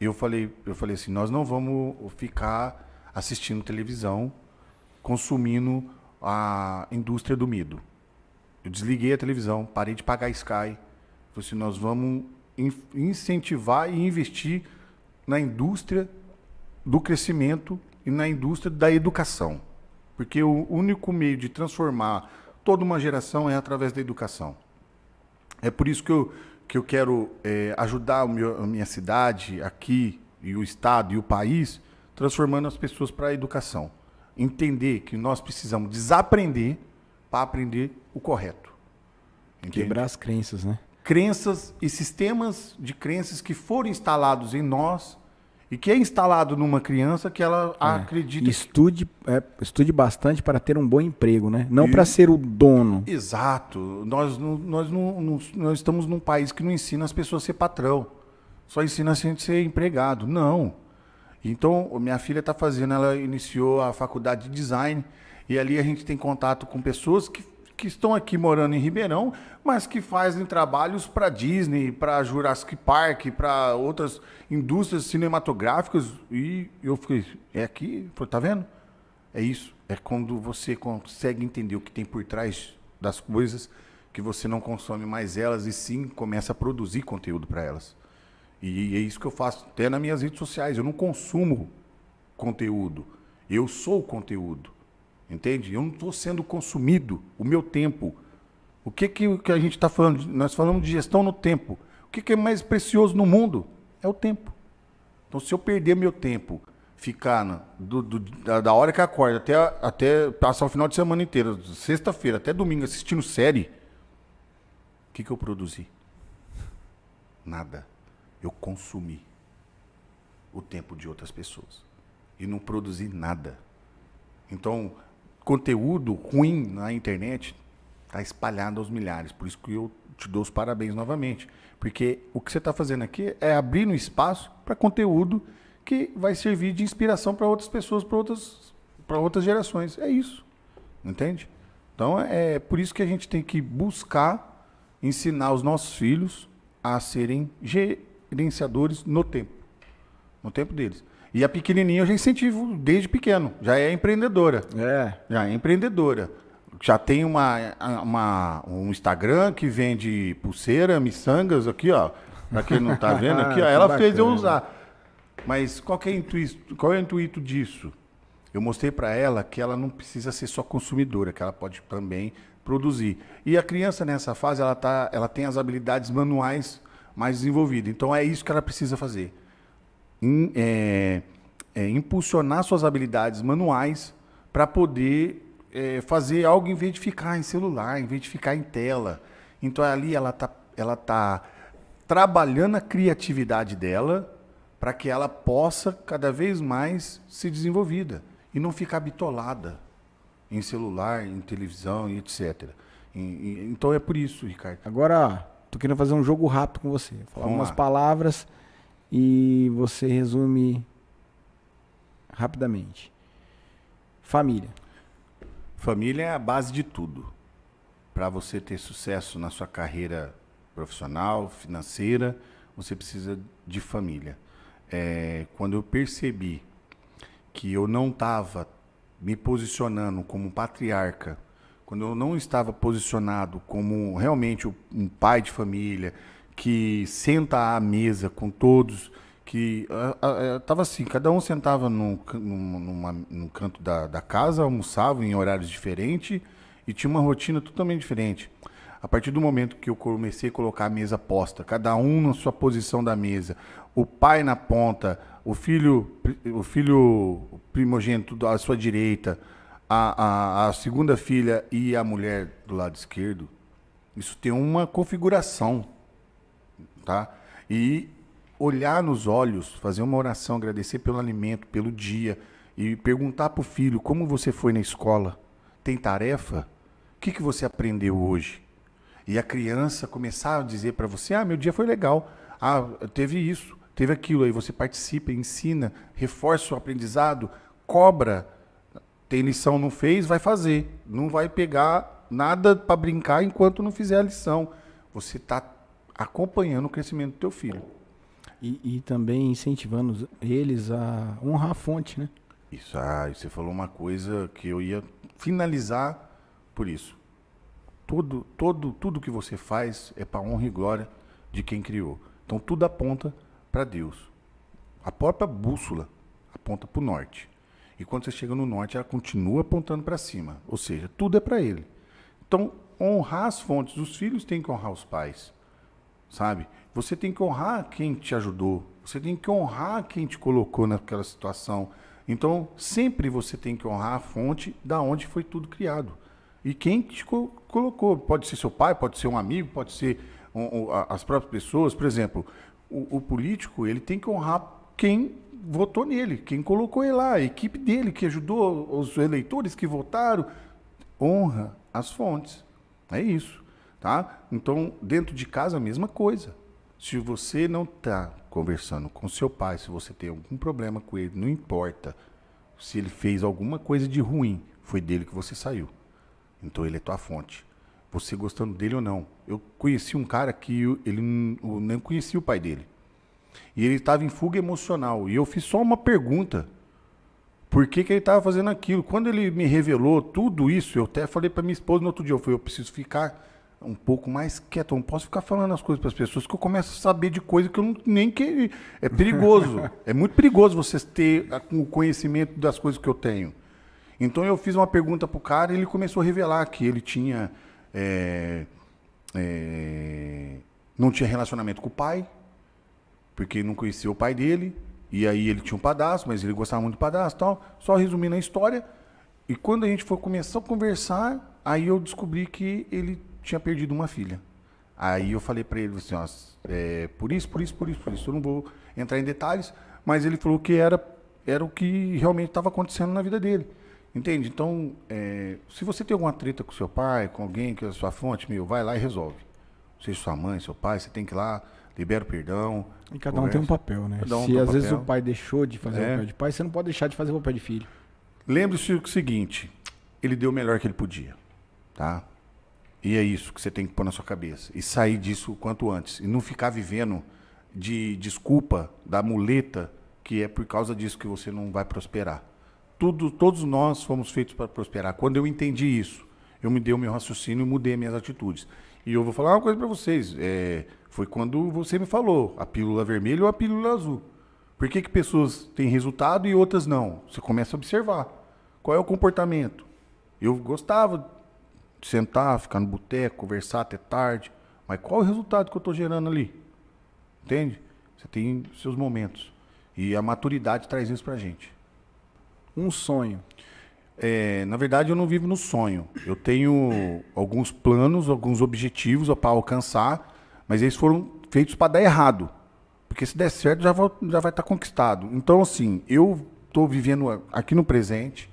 eu falei assim, nós não vamos ficar assistindo televisão, consumindo a indústria do medo. Eu desliguei a televisão, parei de pagar Sky. Falei assim, nós vamos incentivar e investir na indústria do crescimento e na indústria da educação. Porque o único meio de transformar toda uma geração é através da educação. É por isso que eu quero ajudar a minha cidade aqui, e o estado e o país, transformando as pessoas para a educação. Entender que nós precisamos desaprender para aprender o correto. Entende? Quebrar as crenças, né? Crenças e sistemas de crenças que foram instalados em nós e que é instalado numa criança que ela acredita... E estude bastante para ter um bom emprego, né? Não para ser o dono. Exato. Nós estamos num país que não ensina as pessoas a ser patrão. Só ensina a gente a ser empregado. Não. Então, minha filha está fazendo, ela iniciou a faculdade de design e ali a gente tem contato com pessoas que que estão aqui morando em Ribeirão, mas que fazem trabalhos para Disney, para Jurassic Park, para outras indústrias cinematográficas. E eu fiquei, é aqui? Falei, tá vendo? É isso. É quando você consegue entender o que tem por trás das coisas, que você não consome mais elas e sim começa a produzir conteúdo para elas. E é isso que eu faço até nas minhas redes sociais. Eu não consumo conteúdo. Eu sou o conteúdo. Entende? Eu não estou sendo consumido. O meu tempo. O que a gente está falando? Nós falamos de gestão no tempo. O que é mais precioso no mundo? É o tempo. Então, se eu perder meu tempo, ficar da hora que acorda até passar o final de semana inteiro, sexta-feira até domingo, assistindo série, o que eu produzi? Nada. Eu consumi o tempo de outras pessoas. E não produzi nada. Então, conteúdo ruim na internet está espalhado aos milhares. Por isso que eu te dou os parabéns novamente. Porque o que você está fazendo aqui é abrir um espaço para conteúdo que vai servir de inspiração para outras pessoas, para outras gerações. É isso. Entende? Então, é por isso que a gente tem que buscar ensinar os nossos filhos a serem gerenciadores no tempo deles. E a pequenininha eu já incentivo desde pequeno, já é empreendedora. Já é empreendedora. Já tem um Instagram que vende pulseira, miçangas, aqui, ó. Pra quem não tá vendo aqui, ó. Ela fez eu usar. Mas qual é o intuito disso? Eu mostrei para ela que ela não precisa ser só consumidora, que ela pode também produzir. E a criança nessa fase, ela tem as habilidades manuais mais desenvolvidas. Então é isso que ela precisa fazer. Impulsionar suas habilidades manuais para poder fazer algo em vez de ficar em celular, em vez de ficar em tela. Então ali ela tá trabalhando a criatividade dela para que ela possa cada vez mais ser desenvolvida e não ficar bitolada em celular, em televisão e etc. Então é por isso, Ricardo. Agora, tô querendo fazer um jogo rápido com você. Falar umas palavras e você resume rapidamente. Família. Família é a base de tudo. Para você ter sucesso na sua carreira profissional, financeira, você precisa de família. Quando eu percebi que eu não estava me posicionando como patriarca, quando eu não estava posicionado como realmente um pai de família, que senta à mesa com todos, que estava assim, cada um sentava num canto da casa, almoçava em horários diferentes e tinha uma rotina totalmente diferente. A partir do momento que eu comecei a colocar a mesa posta, cada um na sua posição da mesa, o pai na ponta, o filho primogênito à sua direita, a segunda filha e a mulher do lado esquerdo, isso tem uma configuração, tá? E olhar nos olhos, fazer uma oração, agradecer pelo alimento, pelo dia, e perguntar para o filho como você foi na escola, tem tarefa? O que você aprendeu hoje? E a criança começar a dizer para você, meu dia foi legal, teve isso, teve aquilo, aí você participa, ensina, reforça o aprendizado, cobra, tem lição, não fez, vai fazer, não vai pegar nada para brincar enquanto não fizer a lição. Você está acompanhando o crescimento do teu filho. E também incentivando eles a honrar a fonte, né? Isso, você falou uma coisa que eu ia finalizar por isso. Tudo que você faz é para honra e glória de quem criou. Então tudo aponta para Deus. A própria bússola aponta para o norte. E quando você chega no norte, ela continua apontando para cima. Ou seja, tudo é para ele. Então, honrar as fontes. Os filhos têm que honrar os pais. Sabe? Você tem que honrar quem te ajudou. Você tem que honrar quem te colocou naquela situação. Então, sempre você tem que honrar a fonte da onde foi tudo criado. E quem te colocou. Pode ser seu pai, pode ser um amigo, pode ser as próprias pessoas. Por exemplo, o político, ele tem que honrar quem votou nele, quem colocou ele lá, a equipe dele que ajudou, os eleitores que votaram. Honra as fontes. É isso. Tá? Então, dentro de casa, a mesma coisa. Se você não está conversando com seu pai, se você tem algum problema com ele, não importa se ele fez alguma coisa de ruim, foi dele que você saiu. Então, ele é tua fonte. você gostando dele ou não. Eu conheci um cara que ele nem conhecia o pai dele. E ele estava em fuga emocional. E eu fiz só uma pergunta. Por que ele estava fazendo aquilo? Quando ele me revelou tudo isso, eu até falei para minha esposa no outro dia, eu preciso ficar um pouco mais quieto, eu não posso ficar falando as coisas para as pessoas, que eu começo a saber de coisa que eu não, nem que... É perigoso. É muito perigoso você ter o conhecimento das coisas que eu tenho. Então eu fiz uma pergunta pro cara e ele começou a revelar que ele tinha... não tinha relacionamento com o pai, porque não conhecia o pai dele. E aí ele tinha um padrasto, mas ele gostava muito do padrasto e tal. Só resumindo a história. E quando a gente começou a conversar, aí eu descobri que ele tinha perdido uma filha. Aí eu falei para ele assim, ó, por isso. Eu não vou entrar em detalhes, mas ele falou que era o que realmente estava acontecendo na vida dele. Entende? Então, se você tem alguma treta com seu pai, com alguém que é a sua fonte, vai lá e resolve. Seja sua mãe, seu pai, você tem que ir lá, libera o perdão. E cada um tem um papel, né? Se às vezes o pai deixou de fazer o papel de pai, você não pode deixar de fazer o papel de filho. Lembre-se do seguinte, ele deu o melhor que ele podia, tá? E é isso que você tem que pôr na sua cabeça. E sair disso o quanto antes. E não ficar vivendo de desculpa, da muleta, que é por causa disso que você não vai prosperar. Todos nós fomos feitos para prosperar. Quando eu entendi isso, eu me dei o meu raciocínio e mudei minhas atitudes. E eu vou falar uma coisa para vocês. Foi quando você me falou, a pílula vermelha ou a pílula azul. Por que pessoas têm resultado e outras não? Você começa a observar. Qual é o comportamento? Eu gostava de sentar, ficar no boteco, conversar até tarde. Mas qual é o resultado que eu estou gerando ali? Entende? Você tem seus momentos. E a maturidade traz isso pra gente. Um sonho. Na verdade, eu não vivo no sonho. Eu tenho alguns planos, alguns objetivos para alcançar, mas eles foram feitos para dar errado. Porque se der certo, já vai estar conquistado. Então, assim, eu estou vivendo aqui no presente,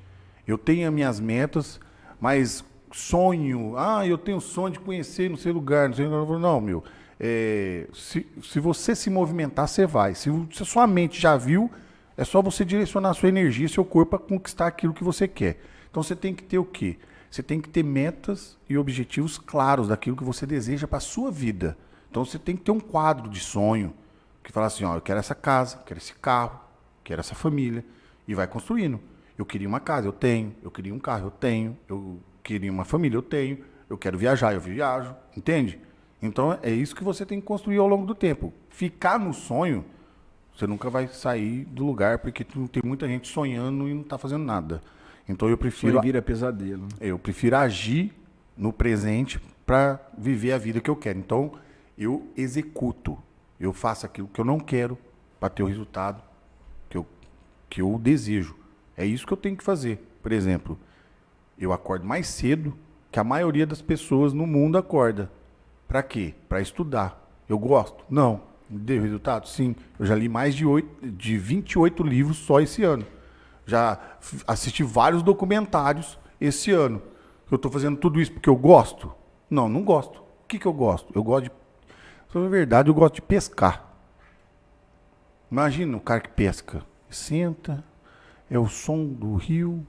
eu tenho as minhas metas, mas sonho, eu tenho sonho de conhecer não sei lugar, não sei lugar. Não, meu. Se você se movimentar, você vai. Se a sua mente já viu, é só você direcionar a sua energia, seu corpo para conquistar aquilo que você quer. Então você tem que ter o quê? Você tem que ter metas e objetivos claros daquilo que você deseja para a sua vida. Então você tem que ter um quadro de sonho que fala assim, eu quero essa casa, quero esse carro, quero essa família, e vai construindo. Eu queria uma casa, eu tenho. Eu queria um carro, eu tenho. Eu queria uma família, eu tenho. Eu quero viajar, eu viajo. Entende? Então é isso que você tem que construir ao longo do tempo. Ficar no sonho, você nunca vai sair do lugar, porque tem muita gente sonhando e não está fazendo nada. Então eu prefiro... Sonho vira pesadelo. Eu prefiro agir no presente para viver a vida que eu quero. Então eu executo. Eu faço aquilo que eu não quero para ter o resultado que eu desejo. É isso que eu tenho que fazer. Por exemplo, eu acordo mais cedo que a maioria das pessoas no mundo acorda. Para quê? Para estudar. Eu gosto? Não. Deu resultado? Sim. Eu já li mais de 28 livros só esse ano. Já assisti vários documentários esse ano. Eu estou fazendo tudo isso porque eu gosto? Não, não gosto. O que eu gosto? Eu gosto de... Na verdade, eu gosto de pescar. Imagina o cara que pesca. Senta, é o som do rio,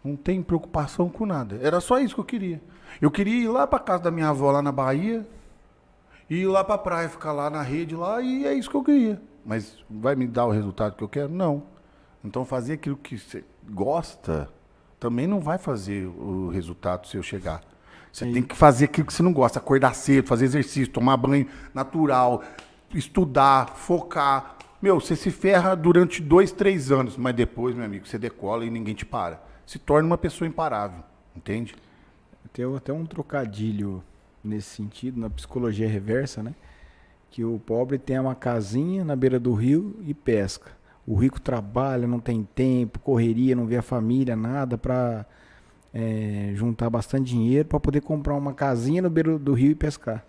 não tem preocupação com nada. Era só isso que eu queria. Eu queria ir lá para casa da minha avó, lá na Bahia, e ir lá para a praia, ficar lá na rede, lá, e é isso que eu queria. Mas vai me dar o resultado que eu quero? Não. Então fazer aquilo que você gosta também não vai fazer o resultado se eu chegar. Você tem que fazer aquilo que você não gosta, acordar cedo, fazer exercício, tomar banho natural, estudar, focar. Meu, você se ferra durante 2, 3 anos, mas depois, meu amigo, você decola e ninguém te para. Se torna uma pessoa imparável, entende? Tem até um trocadilho nesse sentido, na psicologia reversa, né? Que o pobre tem uma casinha na beira do rio e pesca. O rico trabalha, não tem tempo, correria, não vê a família, nada para juntar bastante dinheiro para poder comprar uma casinha na beira do rio e pescar.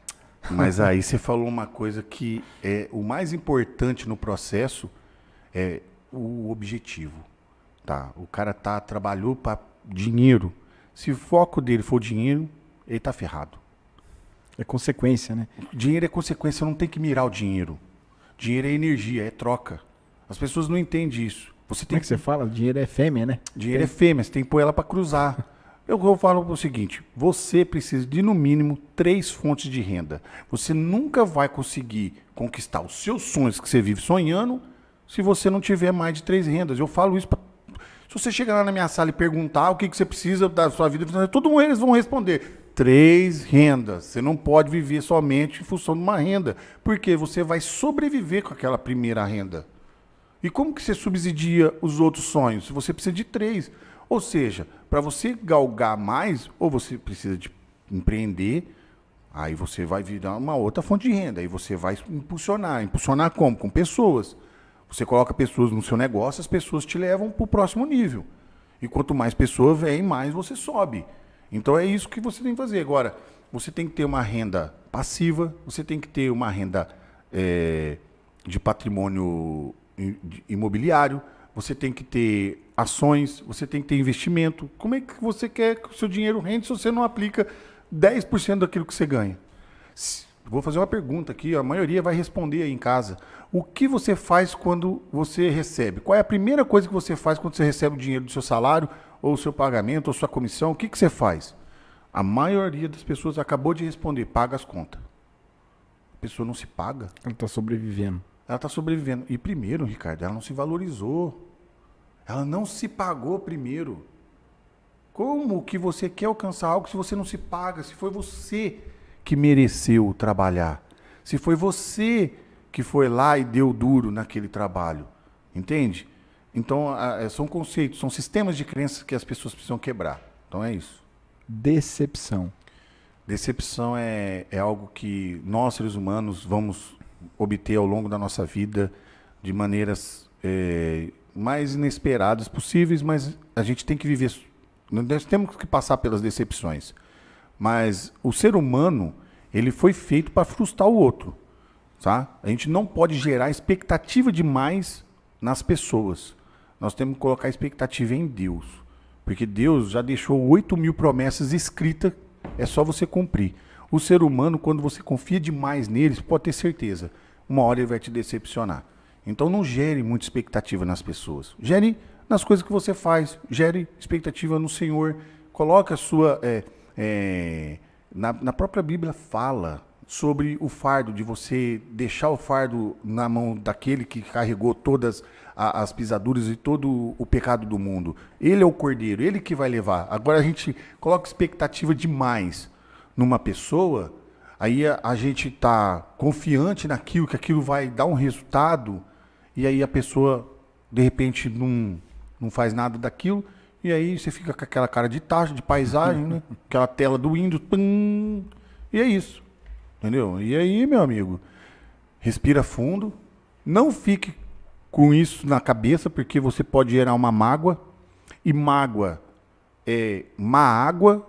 Mas aí você falou uma coisa que é o mais importante no processo é o objetivo, tá? O cara trabalhou para dinheiro. Se o foco dele for dinheiro, ele tá ferrado. É consequência, né? Dinheiro é consequência, não tem que mirar o dinheiro. Dinheiro é energia, é troca. As pessoas não entendem isso. Como é que você fala? Dinheiro é fêmea, né? Dinheiro é fêmea, você tem que pôr ela para cruzar. Eu falo o seguinte, você precisa de, no mínimo, 3 fontes de renda. Você nunca vai conseguir conquistar os seus sonhos que você vive sonhando se você não tiver mais de 3 rendas. Eu falo isso para... Se você chegar lá na minha sala e perguntar o que você precisa da sua vida, todo mundo eles vão responder. 3 rendas. Você não pode viver somente em função de uma renda, porque você vai sobreviver com aquela primeira renda. E como que você subsidia os outros sonhos? Você precisa de 3. Ou seja, para você galgar mais, ou você precisa de empreender, aí você vai virar uma outra fonte de renda, aí você vai impulsionar. Impulsionar como? Com pessoas. Você coloca pessoas no seu negócio, as pessoas te levam para o próximo nível. E quanto mais pessoas vêm, mais você sobe. Então é isso que você tem que fazer. Agora, você tem que ter uma renda passiva, você tem que ter uma renda de patrimônio imobiliário, você tem que ter ações, você tem que ter investimento. Como é que você quer que o seu dinheiro rende se você não aplica 10% daquilo que você ganha? Vou fazer uma pergunta aqui, a maioria vai responder aí em casa. O que você faz quando você recebe? Qual é a primeira coisa que você faz quando você recebe o dinheiro do seu salário, ou o seu pagamento, ou sua comissão? O que você faz? A maioria das pessoas acabou de responder, paga as contas. A pessoa não se paga. Ela está sobrevivendo. Ela está sobrevivendo. E primeiro, Ricardo, ela não se valorizou. Ela não se pagou primeiro. Como que você quer alcançar algo se você não se paga? Se foi você que mereceu trabalhar. Se foi você que foi lá e deu duro naquele trabalho. Entende? Então, são conceitos, são sistemas de crenças que as pessoas precisam quebrar. Então é isso. Decepção. Decepção é algo que nós, seres humanos, vamos obter ao longo da nossa vida de maneiras mais inesperadas possíveis, mas a gente tem que viver, nós temos que passar pelas decepções. Mas o ser humano, ele foi feito para frustrar o outro, tá? A gente não pode gerar expectativa demais nas pessoas. Nós temos que colocar expectativa em Deus, porque Deus já deixou 8.000 promessas escritas, é só você cumprir. O ser humano, quando você confia demais neles, pode ter certeza, uma hora ele vai te decepcionar. Então não gere muita expectativa nas pessoas. Gere nas coisas que você faz, gere expectativa no Senhor. Coloque a sua... na própria Bíblia fala sobre o fardo, de você deixar o fardo na mão daquele que carregou todas as pisaduras e todo o pecado do mundo. Ele é o cordeiro, ele que vai levar. Agora a gente coloca expectativa demais numa pessoa, aí a gente está confiante naquilo, que aquilo vai dar um resultado, e aí a pessoa, de repente, não faz nada daquilo, e aí você fica com aquela cara de taxa, de paisagem, né? Aquela tela do Windows, pum, e é isso, entendeu? E aí, meu amigo, respira fundo, não fique com isso na cabeça, porque você pode gerar uma mágoa, e mágoa é má água,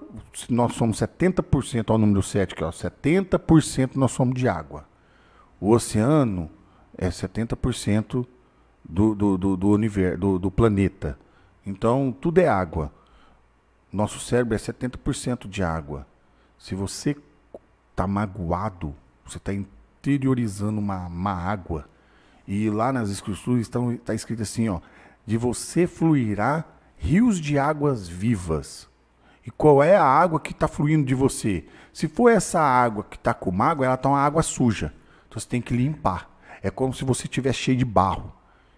nós somos 70%, ao número 7 aqui, ó, 70% nós somos de água. O oceano é 70% do universo, do planeta. Então, tudo é água. Nosso cérebro é 70% de água. Se você está magoado, você está interiorizando uma água. E lá nas escrituras está escrito assim, ó, de você fluirá rios de águas vivas. E qual é a água que está fluindo de você? Se for essa água que está com mágoa, ela está uma água suja. Então você tem que limpar. É como se você estivesse cheio de barro.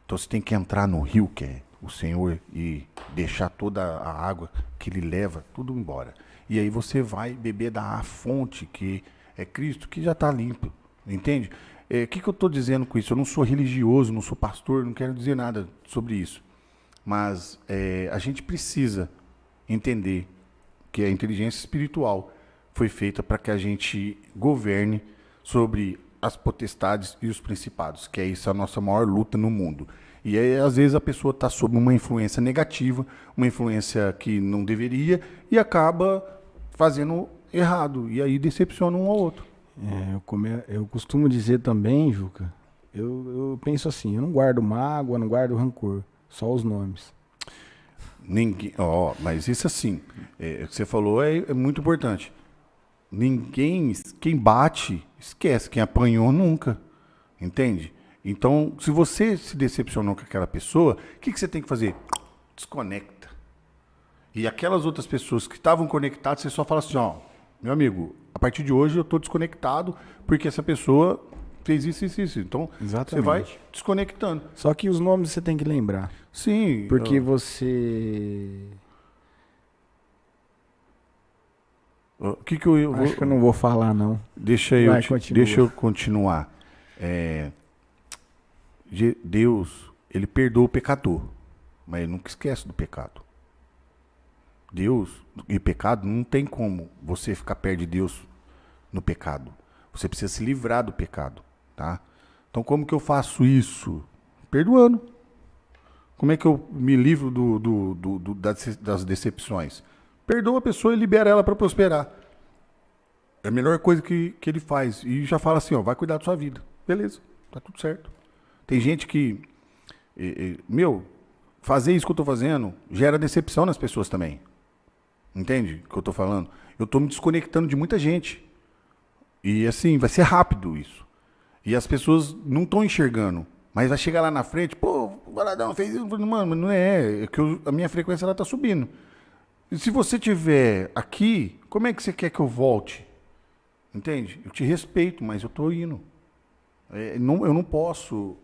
Então você tem que entrar no rio, que é o Senhor, e deixar toda a água que ele leva, tudo embora. E aí você vai beber da fonte, que é Cristo, que já está limpo. Entende? O que eu estou dizendo com isso? Eu não sou religioso, não sou pastor, não quero dizer nada sobre isso. Mas a gente precisa entender que a inteligência espiritual foi feita para que a gente governe sobre as potestades e os principados, que é isso a nossa maior luta no mundo. E aí, às vezes, a pessoa está sob uma influência negativa, uma influência que não deveria, e acaba fazendo errado, e aí decepciona um ao outro. Eu costumo dizer também, Juca, eu penso assim, eu não guardo mágoa, não guardo rancor, só os nomes. Ninguém, mas isso assim, o que você falou é muito importante. Ninguém, quem bate, esquece, quem apanhou nunca, entende? Então, se você se decepcionou com aquela pessoa, o que você tem que fazer? Desconecta. E aquelas outras pessoas que estavam conectadas, você só fala assim, ó, meu amigo, a partir de hoje eu estou desconectado porque essa pessoa fez isso, isso, isso. Então, Exatamente. você vai desconectando. Só que os nomes você tem que lembrar. Sim. Porque você... O que eu Acho que eu não vou falar, não. Deixa eu continuar. Deus, ele perdoa o pecador, mas ele nunca esquece do pecado. Deus e pecado não tem como você ficar perto de Deus no pecado. Você precisa se livrar do pecado, tá? Então como que eu faço isso? Perdoando. Como é que eu me livro das decepções? Perdoa a pessoa e libera ela para prosperar. É a melhor coisa que ele faz. E já fala assim, ó, vai cuidar da sua vida. Beleza, tá tudo certo. Tem gente que, fazer isso que eu tô fazendo gera decepção nas pessoas também. Entende o que eu tô falando? Eu tô me desconectando de muita gente. E assim, vai ser rápido isso. E as pessoas não estão enxergando. Mas vai chegar lá na frente, pô, o Valadão fez isso. Mano, não é. É que a minha frequência ela tá subindo. E se você tiver aqui, como é que você quer que eu volte? Entende? Eu te respeito, mas eu tô indo. Eu não posso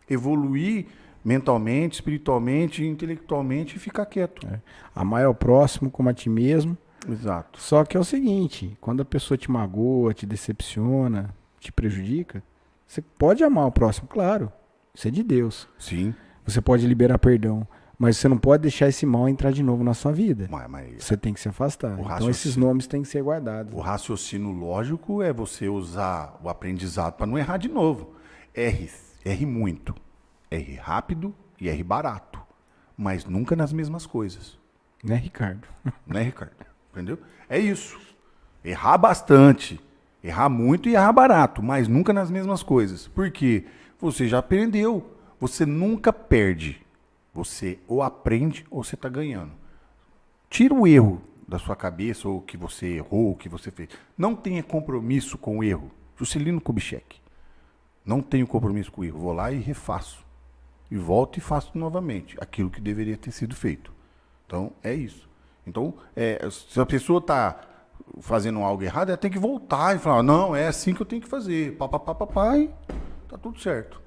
evoluir mentalmente, espiritualmente, intelectualmente e ficar quieto. Amar ao próximo como a ti mesmo. Exato. Só que é o seguinte, quando a pessoa te magoa, te decepciona, te prejudica, você pode amar o próximo, claro. Isso é de Deus. Sim. Você pode liberar perdão, mas você não pode deixar esse mal entrar de novo na sua vida. Mas você tem que se afastar. Então esses nomes têm que ser guardados. O raciocínio lógico é você usar o aprendizado para não errar de novo. Erre muito. Erre rápido e erre barato. Mas nunca nas mesmas coisas. Né, Ricardo? Né, Ricardo? Entendeu? É isso. Errar bastante. Errar muito e errar barato. Mas nunca nas mesmas coisas. Porque você já aprendeu. Você nunca perde. Você ou aprende ou você está ganhando. Tira o erro da sua cabeça, ou que você errou, o que você fez. Não tenha compromisso com o erro. Juscelino Kubitschek. Não tenho compromisso com o erro. Vou lá e refaço. E volto e faço novamente aquilo que deveria ter sido feito. Então, é isso. Então, se a pessoa está fazendo algo errado, ela tem que voltar e falar, não, é assim que eu tenho que fazer. E tá tudo certo.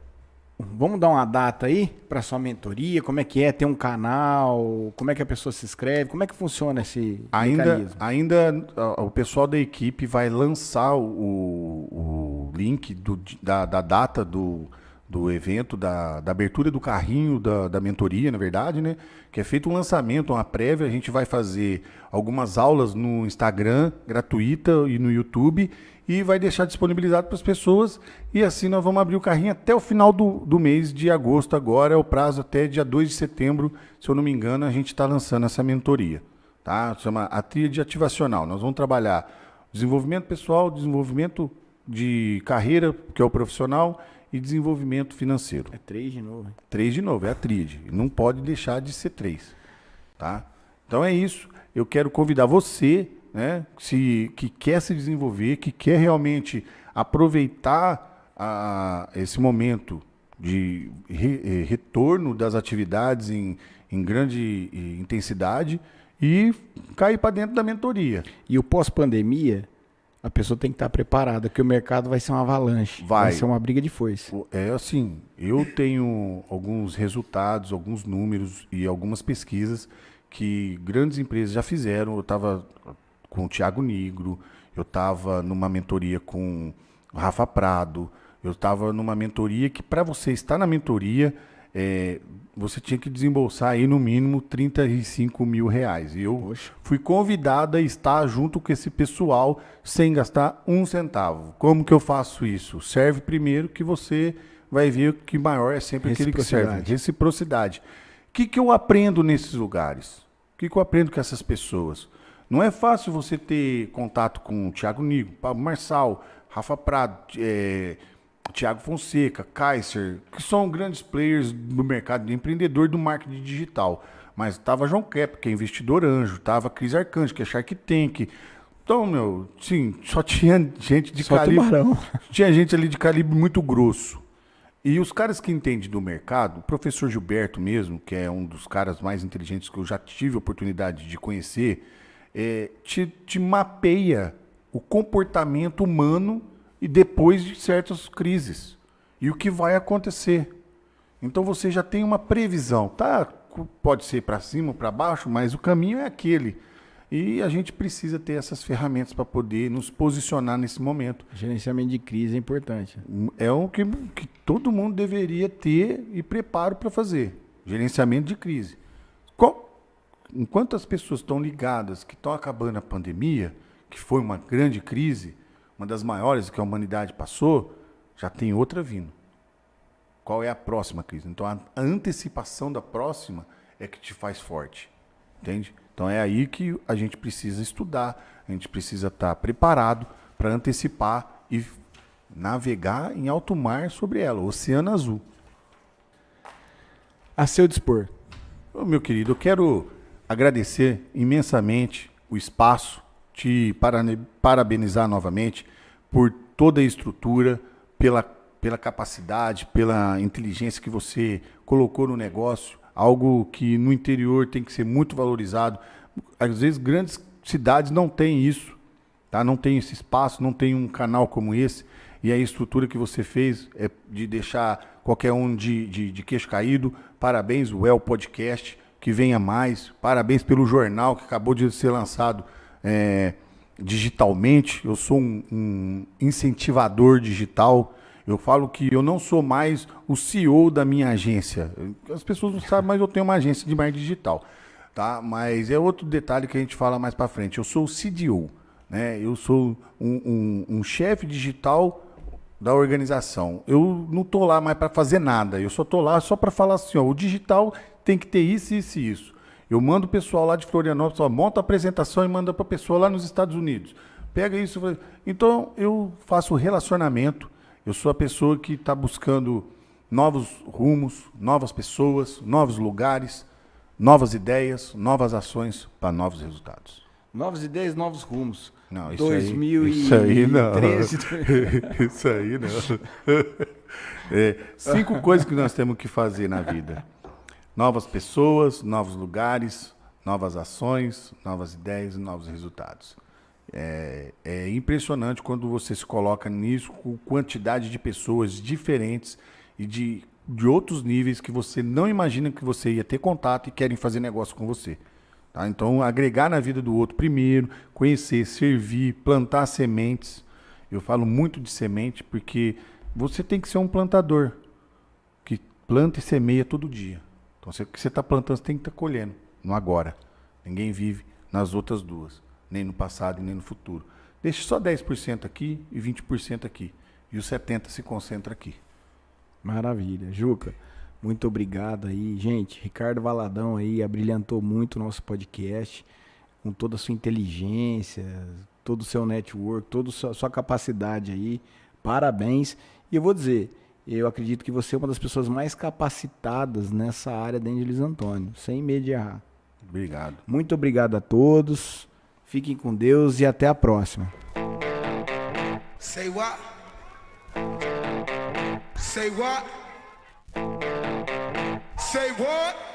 Vamos dar uma data aí para sua mentoria? Como é que é? Tem um canal? Como é que a pessoa se inscreve? Como é que funciona esse mecanismo? Ainda o pessoal da equipe vai lançar o link da data do evento, da abertura do carrinho da mentoria, na verdade, né? Que é feito um lançamento, uma prévia. A gente vai fazer algumas aulas no Instagram, gratuita, e no YouTube, e vai deixar disponibilizado para as pessoas. E assim nós vamos abrir o carrinho até o final do mês de agosto. Agora é o prazo até dia 2 de setembro, se eu não me engano, a gente está lançando essa mentoria. Tá? Chama a Tríade Ativacional. Nós vamos trabalhar desenvolvimento pessoal, desenvolvimento de carreira, que é o profissional, e desenvolvimento financeiro. É 3 de novo. 3 de novo, é a tríade. Não pode deixar de ser 3. Tá? Então é isso. Eu quero convidar você, né, que quer se desenvolver, que quer realmente aproveitar esse momento de retorno das atividades em grande intensidade e cair para dentro da mentoria. E o pós-pandemia, a pessoa tem que estar preparada, porque o mercado vai ser uma avalanche. Vai ser uma briga de foice. É assim, eu tenho alguns resultados, alguns números e algumas pesquisas que grandes empresas já fizeram. Eu estava com o Thiago Nigro, eu estava numa mentoria com o Rafa Prado, eu estava numa mentoria que, para você estar na mentoria, você tinha que desembolsar aí no mínimo R$35 mil. E eu fui convidado a estar junto com esse pessoal sem gastar um centavo. Como que eu faço isso? Serve primeiro, que você vai ver que maior é sempre aquele que serve. Reciprocidade. O que eu aprendo nesses lugares? O que eu aprendo com essas pessoas? Não é fácil você ter contato com o Thiago Nigro, Pablo Marçal, Rafa Prado, Thiago Fonseca, Kaiser, que são grandes players do mercado de empreendedor do marketing digital. Mas estava João Kep, que é investidor anjo, estava Cris Arcanjo, que é Shark Tank. Então, sim, só tinha gente de calibre. Tinha gente ali de calibre muito grosso. E os caras que entendem do mercado, o professor Gilberto mesmo, que é um dos caras mais inteligentes que eu já tive a oportunidade de conhecer, te mapeia o comportamento humano e depois de certas crises. E o que vai acontecer. Então você já tem uma previsão, tá? Pode ser para cima ou para baixo, mas o caminho é aquele. E a gente precisa ter essas ferramentas para poder nos posicionar nesse momento. Gerenciamento de crise é importante. É o que todo mundo deveria ter e preparo para fazer. Gerenciamento de crise. Enquanto as pessoas estão ligadas que estão acabando a pandemia, que foi uma grande crise, uma das maiores que a humanidade passou, já tem outra vindo. Qual é a próxima crise? Então, a antecipação da próxima é que te faz forte. Entende? Então, é aí que a gente precisa estudar, a gente precisa estar preparado para antecipar e navegar em alto mar sobre ela, o Oceano Azul. A seu dispor. Ô, meu querido, eu quero agradecer imensamente o espaço, te parabenizar novamente por toda a estrutura, pela capacidade, pela inteligência que você colocou no negócio, algo que no interior tem que ser muito valorizado. Às vezes grandes cidades não têm isso, tá? Não tem esse espaço, não tem um canal como esse, e a estrutura que você fez é de deixar qualquer um de queixo caído. Parabéns, o El Podcast, que venha mais. Parabéns pelo jornal que acabou de ser lançado digitalmente. Eu sou um incentivador digital. Eu falo que eu não sou mais o CEO da minha agência. As pessoas não sabem, mas eu tenho uma agência de marketing digital, tá? Mas é outro detalhe que a gente fala mais para frente. Eu sou o CDO, né? Eu sou um chefe digital da organização. Eu não tô lá mais para fazer nada. Eu só tô lá só para falar assim, ó, o digital tem que ter isso, isso e isso. Eu mando o pessoal lá de Florianópolis, ó, monta a apresentação e manda para a pessoa lá nos Estados Unidos. Pega isso. Então eu faço relacionamento. Eu sou a pessoa que está buscando novos rumos, novas pessoas, novos lugares, novas ideias, novas ações para novos resultados. Novas ideias, novos rumos. Não, isso 2013. Isso aí não. 5 coisas que nós temos que fazer na vida. Novas pessoas, novos lugares, novas ações, novas ideias e novos resultados. É impressionante quando você se coloca nisso com quantidade de pessoas diferentes e de outros níveis que você não imagina que você ia ter contato e querem fazer negócio com você. Tá? Então, agregar na vida do outro primeiro, conhecer, servir, plantar sementes. Eu falo muito de semente porque você tem que ser um plantador que planta e semeia todo dia. Então, o que você está plantando, você tem que estar colhendo no agora. Ninguém vive nas outras duas. Nem no passado e nem no futuro. Deixe só 10% aqui e 20% aqui. E os 70% se concentra aqui. Maravilha. Juca, muito obrigado aí. Gente, Ricardo Valadão aí abrilhantou muito o nosso podcast, com toda a sua inteligência, todo o seu network, toda a sua capacidade aí. Parabéns. E eu vou dizer, eu acredito que você é uma das pessoas mais capacitadas nessa área dentro de Luiz Antônio, sem medo de errar. Obrigado. Muito obrigado a todos. Fiquem com Deus e até a próxima. Say what? Say what? Say what?